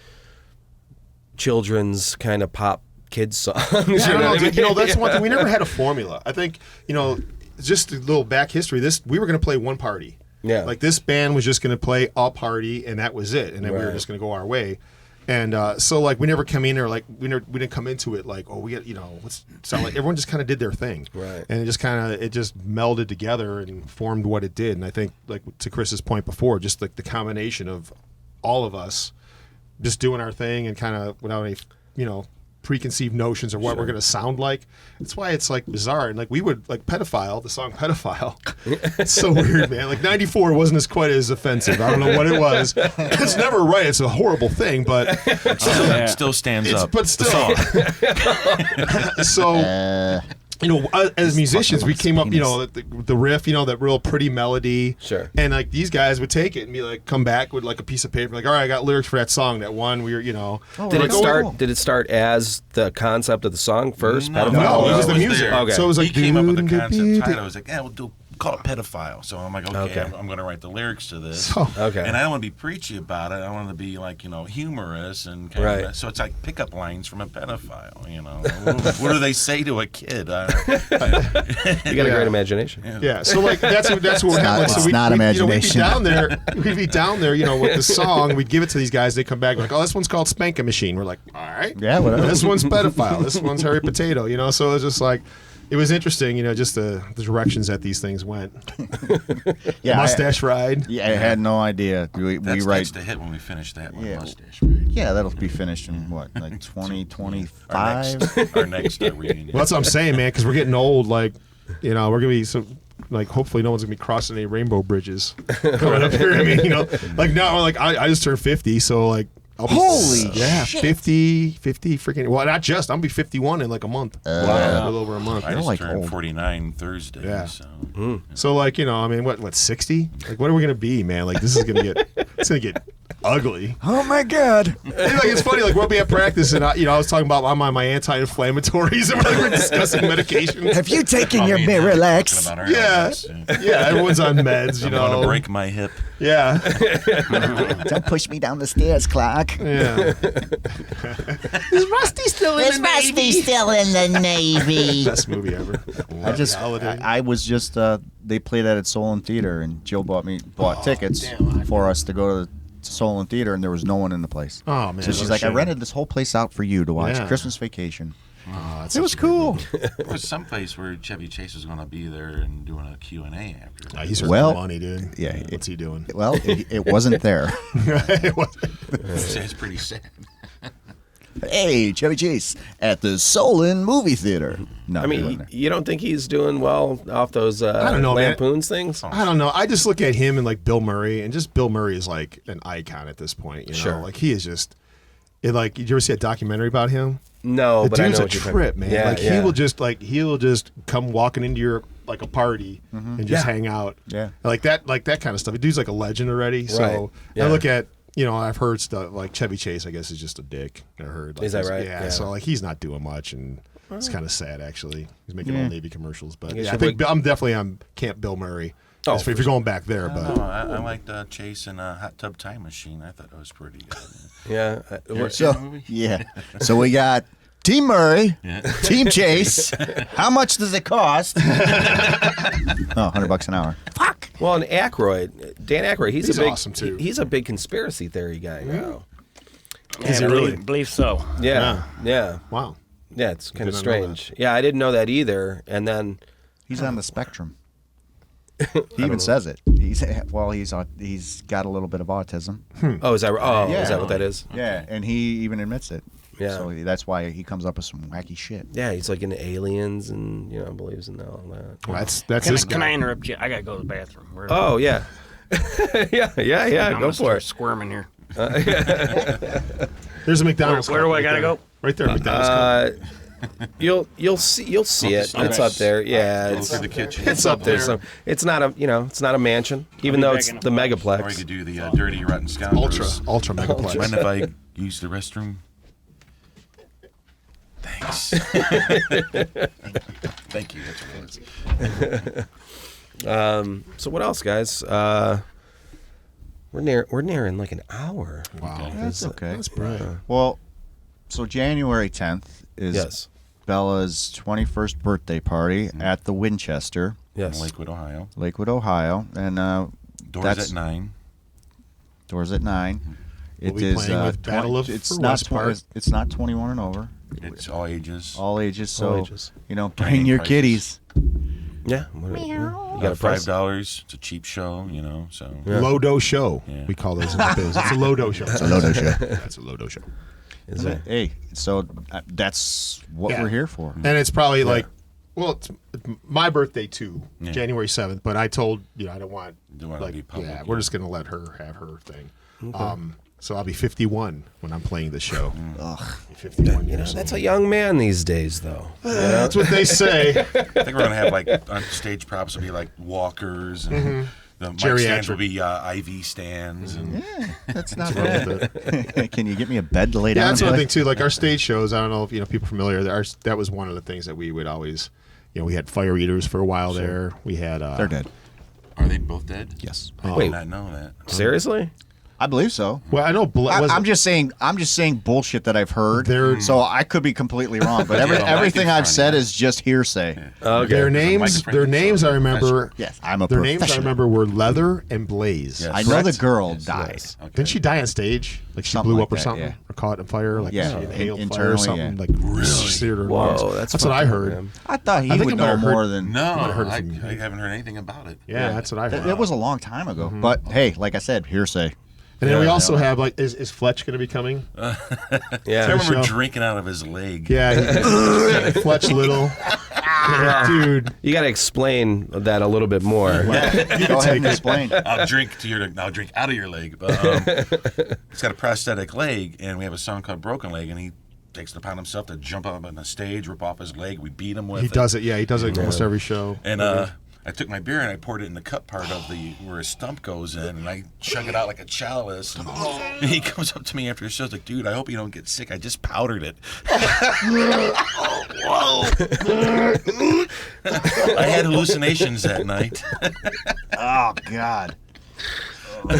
children's kind of pop kids songs. I don't know, dude, that's one thing. We never had a formula. I think, just a little back history. We were going to play one party. Yeah. Like this band was just going to play a party, and that was it. And then we were Right. just going to go our way. And so like we never come in there like we didn't come into it like, oh, we got let's sound like everyone just kind of did their thing. Right. And it just melded together and formed what it did. And I think like to Chris's point before, just like the combination of all of us just doing our thing and kind of without any preconceived notions of what we're going to sound like. That's why it's like bizarre. And like we would like Pedophile, the song Pedophile. It's so weird, man. Like 94 wasn't quite as offensive. I don't know what it was. It's never right. It's a horrible thing, but it still stands up. But still. So as musicians, we came up, the riff, that real pretty melody. Sure. And like these guys would take it and be like, come back with like a piece of paper, like, all right, I got lyrics for that song. That one we were, Did it start as the concept of the song first? No, Pedophile? it was the was music. there. Okay. So it was like He came up with the concept doo-doo-doo-doo. title. I was like, we'll call it Pedophile. So I'm like, okay. I'm going to write the lyrics to this. So- Okay. And I don't want to be preachy about it. I want to be like, humorous and kind Right. of, so it's like pickup lines from a pedophile, what do they say to a kid? You got a great imagination. Yeah, so like that's what we're having. Like, so it's not imagination. We'd be down there, with the song. We'd give it to these guys. They come back like, oh, this one's called Spank a Machine. We're like, all right, Yeah, whatever. This one's Pedophile. This one's Harry Potato. So it was just like, it was interesting, just the directions that these things went. Yeah, Mustache Ride. I had no idea. We That's write. the hit when we finish that one. Yeah. Mustache, right? Yeah, that'll be finished in what, like 2025? Our next reunion. Well, that's what I'm saying, man, because we're getting old. Like, we're going to be like, hopefully no one's going to be crossing any rainbow bridges coming up here. I mean, like now, like I just turned 50, so like, Holy shit. 50 freaking. Well, not just. I'm gonna be 51 in like a month. A little over a month. I just like turned old. 49 Thursday. Yeah. So. So like, you know, I mean, what 60? Like, what are we gonna be, man? Like, this is gonna get ugly. Oh my God! And, like, it's funny. Like, we'll be at practice, and I was talking about I'm on my anti-inflammatories, and we're discussing medications. Have you taken Oh, your me and Dad were Miralax? talking about our Yeah, ailments, yeah. Everyone's on meds, you I'm going know. to break my hip. Yeah, Don't push me down the stairs, Clark. yeah. Is Rusty still in Is Rusty still in the Navy? Best movie ever. I was just they played that at Solon Theater, and Jill bought tickets for us to go to Solon Theater, and there was no one in the place. Oh, man, So she's what a like, I shame. rented this whole place out for you to watch Yeah. Christmas Vacation. Oh, that's It was cool. There was some place where Chevy Chase was going to be there and doing a Q&A after. Oh, he's Well, money, dude. yeah, What's he doing? Well, it wasn't there. It's pretty sad. Hey, Chevy Chase at the Solon movie theater. No, I he mean, wasn't there. you don't think he's doing well off those don't know, man. Lampoons things? I don't know. I just look at him and like Bill Murray, and just Bill Murray is like an icon at this point. You know, Sure. like he is just. Did you ever see a documentary about him? No, The but I dude's know a what you're trip, talking- man. Yeah, like yeah. he will just come walking into your like a party and just Yeah. hang out. Yeah. like that kind of stuff. The dude's like a legend already. So Right. Yeah. I look at. I've heard stuff like Chevy Chase. I guess is just a dick. I heard. Like, Is that he's- right? Yeah, Yeah. So like he's not doing much, and it's kind of sad actually. He's making Old Navy commercials, but guess yeah, I you think would- I'm definitely on Camp Bill Murray. Oh, if you're going back there, but No, I liked Chase and Hot Tub Time Machine. I thought that was pretty good. Yeah. So we got Team Murray, Team Chase. How much does it cost? $100 an hour. Fuck. Well, and Dan Aykroyd, he's He's a big, awesome, too. He's a big conspiracy theory guy now. Is he I really? believe so. Yeah, yeah, Wow. yeah. It's kind of Did not know strange. Yeah, I didn't know that either. And then, He's on the spectrum. He even says it. He's got a little bit of autism. is that? Oh, Yeah. is that what that is? Yeah, and he even admits it. Yeah. So that's why he comes up with some wacky shit. Yeah, he's like into aliens and believes in all that. Well, that's Can, this can guy. I interrupt you? I gotta go to the bathroom. Where, Oh yeah, yeah. I'm Go gonna for start it. squirming here. There's a McDonald's. Where do cup I gotta there. go? Right there, McDonald's. cup. You'll see it. It's up there. Yeah, Go it's through the kitchen. It's up there. So it's not a mansion, even be though back it's in a the flash. Or you megaplex. could do the Dirty Rotten Scoundrels. Ultra megaplex. Mind if I use the restroom? Thanks. Thank you. That's what it was. So what else, guys? We're nearing like an hour. Wow. That's okay. That's bright. Well, so January 10th is Yes. Bella's 21st birthday party at the Winchester, Yes. Lakewood, Ohio. Lakewood, Ohio, and Doors that's at 9. doors at 9. We'll be playing with Battle of it's for not West Park. it's not 21 and over, It's all ages. all ages. So All ages. bring your prices. kiddies. Yeah. You got a price? $5. It's a cheap show, so. Low-do show. Yeah. We call those in the biz. It's a low-do show. It's a Lodo show. That's a low-do show. Is it? Hey, so that's what Yeah. we're here for. And it's probably like, well, it's my birthday too, Yeah. January 7th. But I told I don't want Don't want it to be public, yeah, we're yeah. just gonna let her have her thing. So I'll be 51 when I'm playing the show. Ugh, 51 years. That's a young man these days, though. That's what they say. I think we're going to have, on stage props will be, walkers, and the mic stands will be IV stands. And That's not bad. Can you get me a bed to lay down? Yeah, that's and another play? thing too. Like our stage shows, I don't know if people are familiar. That was one of the things that we would always, we had fire eaters for a while there. We had They're dead. Are they both dead? Yes, I Wait. did not know that. Seriously? I believe so. Well, I know. I'm just saying bullshit that I've heard. They're- So I could be completely wrong, but everything I've said is just hearsay. Okay. Their names. microphone, Their names. so I remember. Yes, I'm a Their names I professional. remember were Leather and Blaze. Yes. I know the Correct? girl Yes, died. yes. Okay. Didn't she die on stage? Like she Something blew like up or that, something, yeah. or caught in fire? Like Yeah, she inhaled fire or internally, something. yeah. Like really seared her Whoa, lungs. that's what I fucked up, heard. man. I thought he I think would I might know have heard- more than. No, might have heard it I from you. haven't heard anything about it. Yeah, that's what I heard. It was a long time ago, but hey, like I said, hearsay. And then we Yeah, also have is Fletch going to be coming? Yeah. I remember show. drinking out of his leg. Yeah, Fletch Little. Dude. You got to explain that a little bit more. Go ahead and explain. I'll drink out of your leg. But he's got a prosthetic leg, and we have a song called "Broken Leg," and he takes it upon himself to jump up on the stage, rip off his leg. We beat him with it. He does it. Yeah, he does it almost every show. And I took my beer and I poured it in the cup part of where his stump goes in, and I chug it out like a chalice. And he comes up to me after the show, like, "Dude, I hope you don't get sick. I just powdered it." Whoa! I had hallucinations that night. Oh God. Dude,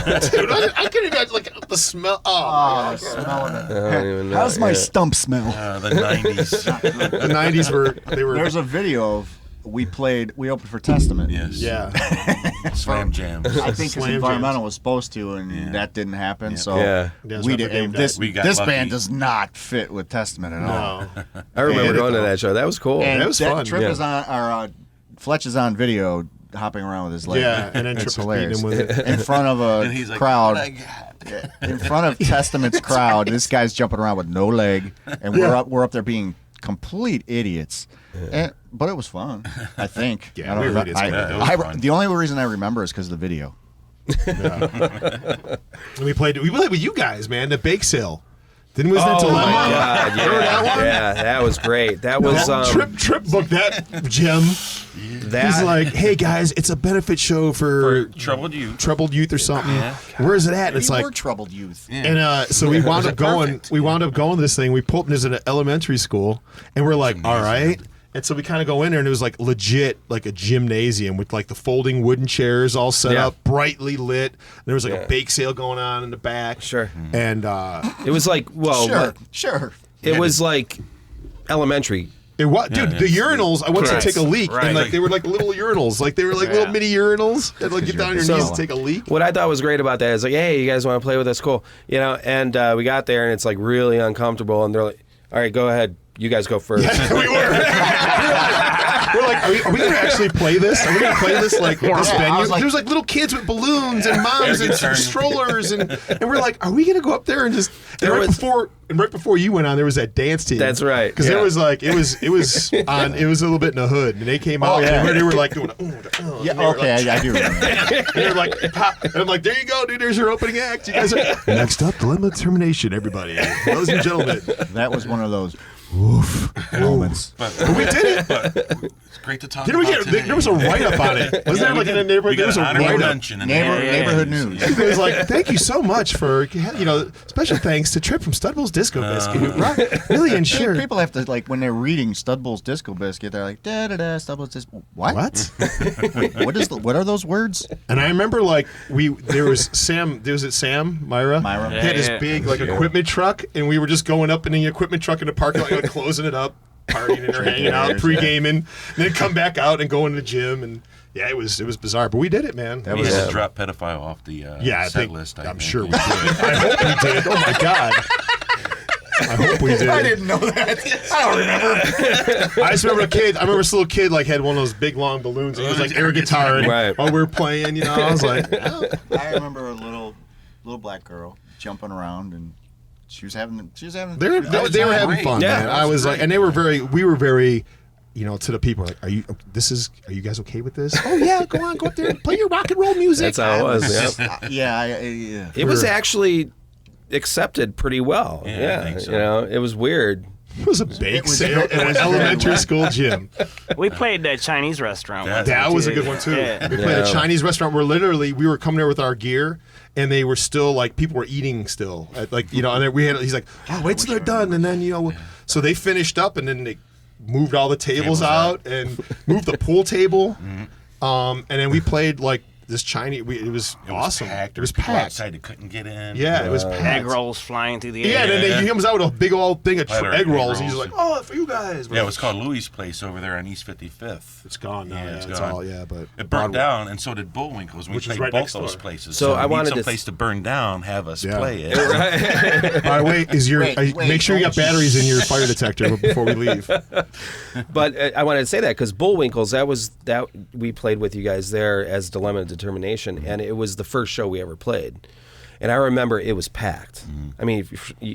I can imagine like the smell. Oh, smelling it. I don't even know. How's my stump smell? The 90s. The 90s were. There's a video of we opened for Testament. Yes. Yeah. Slam jams. I think 'cause Slam Environmental jams. was supposed to, and that didn't happen. Yeah. So Yeah. we did. And this We got this lucky. band does not fit with Testament at all. No. I remember And- going to that show. That was cool. And That was fun, Trip yeah. is on, or Fletch is on video hopping around with his leg. Yeah, and then It's Trip was beating hilarious. him with it. In front of a And he's like, crowd. "What I got?" In front of Testament's crowd, this guy's jumping around with no leg, and we're up there being complete idiots. But it was fun, I think. Yeah, I don't we were know. idiots, man. It was fun. The only reason I remember is because of the video. And we played with you guys, man. The bake sale. Didn't we? Oh Dilemma? my God! Remember that one? Yeah, that was great. That was Trip booked that gem. that. He's like, "Hey guys, it's a benefit show for Troubled youth. troubled youth or something. Where is it at?" And it's We like, were troubled youth. and so we wound up going. perfect. We wound up going to this thing. We pulled. There's an elementary school, and we're like, "All right." And so we kind of go in there, and it was like legit, like a gymnasium with like the folding wooden chairs all set Yeah. up, brightly lit. There was like Yeah. a bake sale going on in the back. Sure. And It was like Sure. it was like elementary. it was, dude, the urinals. I went Correct. to take a leak, Right. and like they were like little urinals, like they were like little mini urinals. And like get down on your So- knees and take a leak. What I thought was great about that is like, hey, you guys want to play with us? Cool, you know. And we got there, and it's like really uncomfortable, and they're like, all right, go ahead, you guys go first. we were. We're like, are we going to actually play this? Are we going to play this like this I venue? was like- There's like little kids with balloons and moms and guitars. strollers, and we're like, are we going to go up there and just? And There right was- before you went on, there was that dance team. That's right, Because yeah. it was like it was a little bit in the hood, and they came out yeah. and they were like doing. Yeah, okay, I do remember. And they're like, pop. And I'm like, there you go, dude. There's your opening act. You guys are next up. Dilemma determination, everybody, ladies and gentlemen. That was one of those moments. But We did it. it's great to talk Didn't we about get? today. There was a write up on it. Wasn't there like in the neighborhood? We There got was an a honorable write up. mention in Neighborhood the news. It was like, thank you so much for, special thanks to Trip from Studbulls Disco Biscuit, who really ensured. People have to, like, when they're reading Studbull's Disco Biscuit, they're like, da-da-da, Studbull's Disco. What? What? What are those words? And I remember like there was Sam Myra Myra. He had his Yeah. big like equipment truck, and we were just going up in the equipment truck in the parking lot, like, closing it up, partying and hanging out, pre-gaming, and then come back out and go in the gym, and yeah, it was bizarre, but we did it, man. That We was had to drop pedophile off the I set think list. I'm sure we did. I hope we did. Oh my god. I hope we did. I didn't know that. I don't remember. I just remember a kid. I remember this little kid like had one of those big long balloons. And he was like air guitar Right. while we were playing. I was like, oh. I remember a little black girl jumping around, and she was having. they were having fun, Yeah, man. that I was like, and we were very, to the people like, are you guys okay with this? Oh yeah, go up there and play your rock and roll music. That's how it was. Yeah. Yeah. It was actually accepted pretty well. Yeah, I Yeah, think so. you know, it was weird. It was a bake was sale very- at an elementary school gym. We played that Chinese restaurant. That- once, That was a too. good one too. Yeah. We played a Yeah. Chinese restaurant where literally we were coming there with our gear, and they were still like people were eating still, and then we had. He's like, oh, wait till they're done, and then so they finished up, and then they moved all the tables out and moved the pool table, and then we played like this Chinese. It was awesome. Packed. It was People packed. outside that couldn't get in. Yeah, it was Egg packed. rolls flying through the air. Yeah, and then he comes out with a big old thing of Platter egg of rolls. egg And he's rolls. like, "Oh, for you guys." Yeah, it was called Louis' Place over there on East 55th. It's gone now. Yeah, Yeah, it's it's gone. all but It burnt Broadway. down, and so did Bullwinkle's. We Which is played right both next those door. places. So I if you wanted need to some place to burn down, have us Yeah. play it. By the way, Wait, make sure you got batteries in your fire detector before we leave. But I wanted to say that because Bullwinkles, that we played with you guys there as Dilemma and Determination, and it was the first show we ever played. And I remember it was packed. I mean,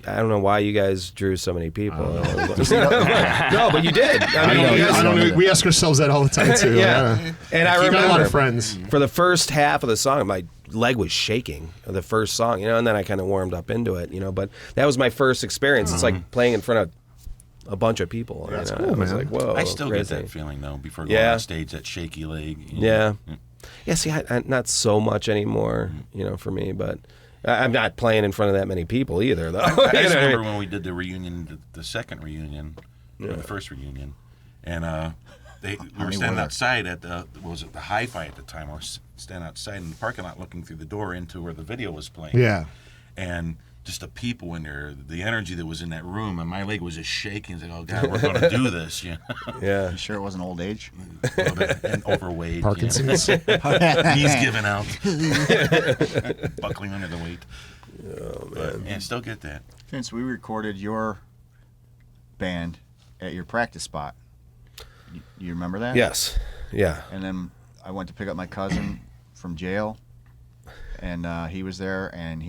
I don't know why you guys drew so many people. No, but you did. I mean, we ask ourselves that all the time too. Yeah. And I You remember got a lot of friends. for the first half of the song, my leg was shaking. The first song, and then I kind of warmed up into it, But that was my first experience. It's like playing in front of a bunch of people. That's cool, I was like, whoa. I still crazy. get that feeling though before going on stage, that shaky leg. Yeah. Yeah, see, I not so much anymore, for me, but I'm not playing in front of that many people either, though. I just remember when we did the reunion, the second reunion, the first reunion, and we were standing outside at the Hi-Fi at the time. We were standing outside in the parking lot looking through the door into where the video was playing. Yeah. And just the people in there, the energy that was in that room, and my leg was just shaking. It's like, oh God, we're going to do this, Yeah. You sure it wasn't old age? A little bit, and overweight. Parkinson's. Knees giving out. Buckling under the weight. Oh, man. But, yeah, still get that. Vince, we recorded your band at your practice spot. You remember that? Yes. Yeah. And then I went to pick up my cousin from jail, and he was there, and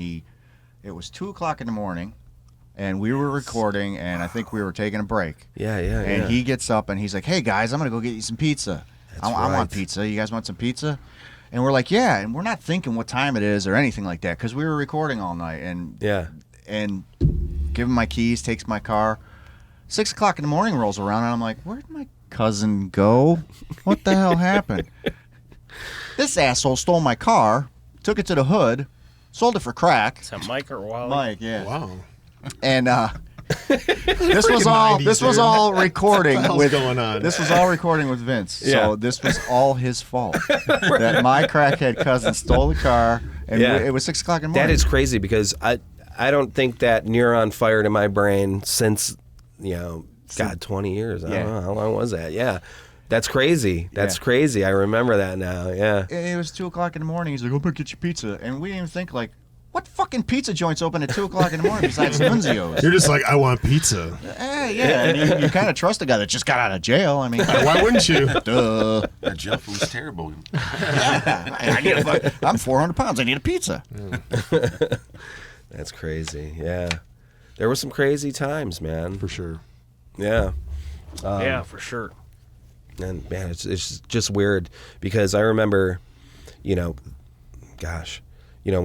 it was 2 o'clock in the morning, and we were recording, and I think we were taking a break. Yeah. And he gets up, and he's like, hey, guys, I'm going to go get you some pizza. I want pizza. You guys want some pizza? And we're like, yeah, and we're not thinking what time it is or anything like that because we were recording all night. And give him my keys, takes my car. 6 o'clock in the morning rolls around, and I'm like, where'd my cousin go? What the hell happened? This asshole stole my car, took it to the hood, sold it for crack. Is that Mike or Wally? Mike, yeah. Wow. And this was all recording with going on? This was all recording with Vince. Yeah. So this was all his fault. That my crackhead cousin stole the car, and it was 6 o'clock in the morning. That is crazy because I don't think that neuron fired in my brain since 20 years. I don't know how long was that. Yeah. That's crazy. That's crazy. I remember that now. Yeah. And it was 2 o'clock in the morning. He's like, "I'm gonna get you pizza," and we didn't even think like, what fucking pizza joints open at 2 o'clock in the morning besides Nunzio's? You're just like, I want pizza. Yeah. And you kind of trust a guy that just got out of jail. I mean, Why wouldn't you? duh. That jail food's terrible. I'm 400 pounds. I need a pizza. That's crazy. Yeah. There were some crazy times, man. For sure. Yeah. Yeah, for sure. And man, it's just weird because I remember, when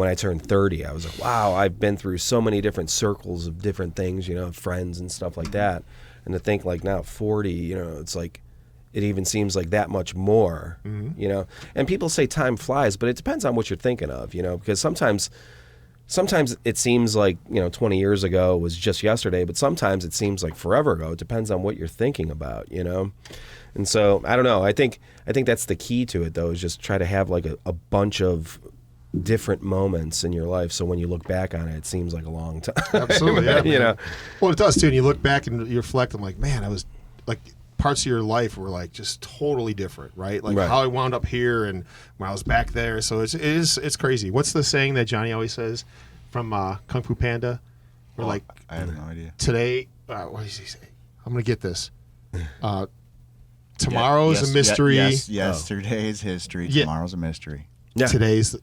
I turned 30, I was like, wow, I've been through so many different circles of different things, friends and stuff like that. And to think like now 40, it's like it even seems like that much more, And people say time flies, but it depends on what you're thinking of, because sometimes it seems like 20 years ago was just yesterday, but sometimes it seems like forever ago. It depends on what you're thinking about, And so I don't know. I think that's the key to it, though, is just try to have like a bunch of different moments in your life, so when you look back on it, it seems like a long time. Absolutely, yeah. Man. Well, it does too. And you look back and you reflect. I'm like, man, I was like, parts of your life were like just totally different, right? Like how I wound up here and when I was back there. So it's crazy. What's the saying that Johnny always says from Kung Fu Panda? We're like, I have no idea. today. What does he say? I'm gonna get this. Tomorrow's a mystery. Yesterday's history. Yeah. Tomorrow's a mystery. Yeah. Today's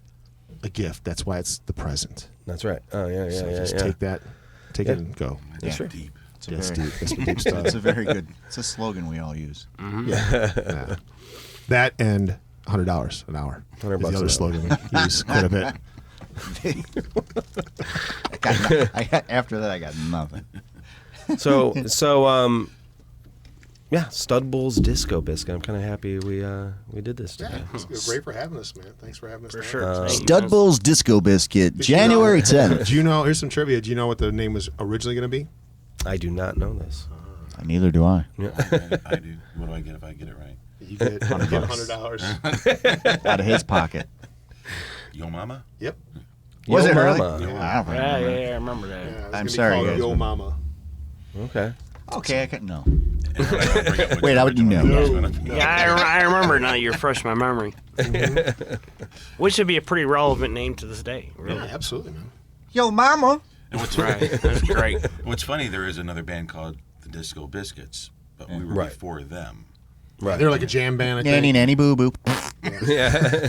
a gift. That's why it's the present. That's right. Oh yeah, So just take it and go. That's Yeah. deep. It's a That's very, deep. That's deep stuff. it's a very good. It's a slogan we all use. Yeah. That and $100 an hour. $100 is the an other hour. slogan we use quite a bit. After that, I got nothing. So yeah, Studbulls Disco Biscuit. I'm kind of happy we did this today. It's great for having us, man. Thanks for having us. For man. sure. Studbulls Disco Biscuit, January 10th. Do you know? Here's some trivia. Do you know what the name was originally going to be? I do not know this. Neither do I. I do. What do I get if I get it right? You get $100. Out of his pocket. Yo Mama? Yep. Was Yo it really? Mama. I don't Yeah, remember. I remember that. Yeah, it's I'm gonna be sorry, called guys. Yo Mama. Okay. Okay, I can no. Wait, I would know. Yeah, I remember now. You're fresh in my memory. Which would be a pretty relevant name to this day. Really. Yeah, absolutely, man. Yo, mama. And what's Right. That's great. What's funny, there is another band called the Disco Biscuits, but we were Right. before them. Right. They're like a jam band. I Nanny, think. nanny, boo, boo. Yeah.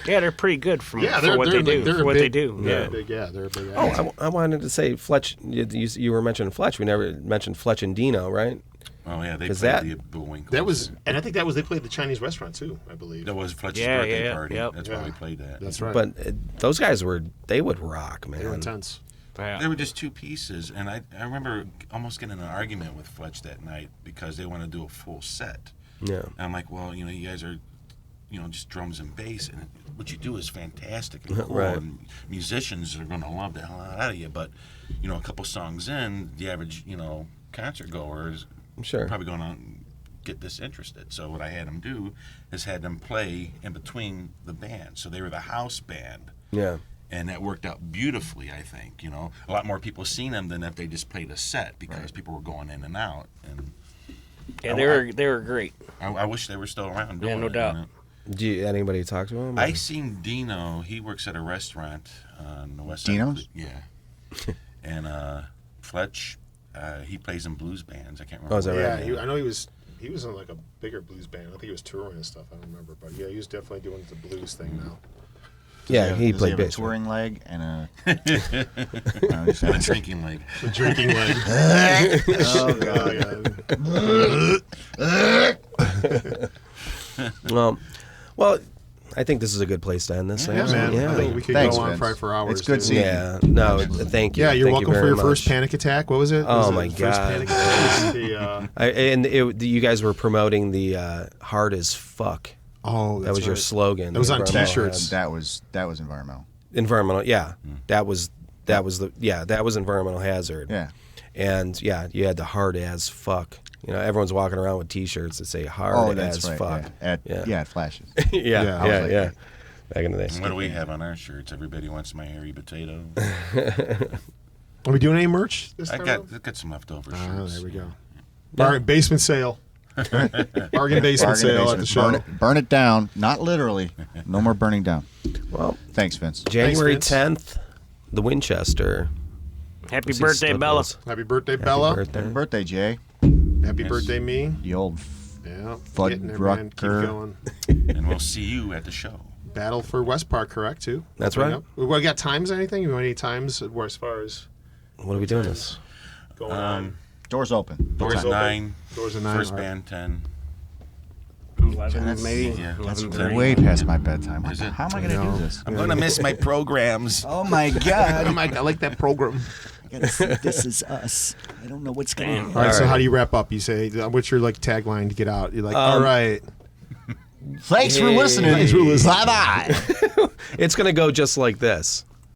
Yeah, they're pretty good for Yeah, what they do. They're For a what big, they do. They're Yeah. a big, they're a big. Oh, I wanted to say Fletch. You were mentioning Fletch. We never mentioned Fletch and Dino, right? Oh yeah, they 'Cause played that- the Bullwinkle. that was, and I think they played the Chinese restaurant too. I believe. That was Fletcher's Yeah, birthday yeah, party. yep. That's Yeah. why we played that. That's right. But those guys they would rock, man. They were intense. They were just two pieces, and I remember almost getting in an argument with Fletch that night because they wanted to do a full set. Yeah. And I'm like, well, you know, you guys are, you know, just drums and bass, and what you do is fantastic and cool, Right. and musicians are going to love the hell out of you. But, you know, a couple songs in, the average, you know, concert goer is Sure. probably going to get disinterested. So what I had them do is had them play in between the bands. So they were the house band. Yeah. And that worked out beautifully, I think. You know, a lot more people seen them than if they just played a set because people were going in and out. And Yeah, they were great. I wish they were still around doing no it, doubt. you know. Do you, anybody talk to him? I seen Dino. He works at a restaurant on the west side. Dino's? Yeah. And Fletch, he plays in blues bands. I can't remember. Oh, is that Yeah, right? I know he was in like a bigger blues band. I think he was touring and stuff. I don't remember, but yeah, he was definitely doing the blues thing now. Yeah, he Does played have a bass. touring leg and a. And a drinking leg. The drinking leg. Well, I think this is a good place to end this thing. Yeah, man. Yeah. I think we could Thanks, go on Vince. probably for hours. It's good too. seeing you. Yeah. No, thank you. Yeah, you're Thank welcome you for very your first much. panic attack. What was it? Oh, Was it my the first God. panic attack? You guys were promoting the hard as fuck. Oh, that's That was your right. slogan. That was on Environmental T-shirts. That was environmental. Environmental, yeah. That was environmental hazard. Yeah. And yeah, you had the hard as fuck. You know, everyone's walking around with T-shirts that say hard Oh, as that's right. fuck. Yeah, it flashes. yeah, Yeah, I yeah, was yeah. like- Back in the day. And what do we have on our shirts? Everybody wants my hairy potato. Are we doing any merch this time? I've got some leftover shirts. Oh, there we go. Basement sale. Bargain basement sale at the show. Burn it down. Not literally. No more burning down. Well, Thanks, Vince. January Vince. 10th, the Winchester. Happy Let's see, birthday, Bella. Studbulls. Happy birthday, Happy Bella. birthday. Happy birthday, Jay. Happy birthday, me. The old Yeah. Fud Getting there, man. Keep Rucker. going. And we'll see you at the show. Battle for West Park, correct, too? That's Coming right. up. We got times or anything? You want any times as far as What are we doing this? going on? doors open. Doors open. 9. Doors at 9. First all right. band 10. 11, maybe. Yeah, 11:30. Way past my bedtime. Is it? How am I going to No. do this? I'm gonna miss my programs. Oh my God! I like that program. This is us. I don't know what's going on. All right, so right. how do you wrap up? You say, what's your like tagline to get out? You're like, all right. Thanks for listening. Thanks for listening. Bye bye. It's going to go just like this.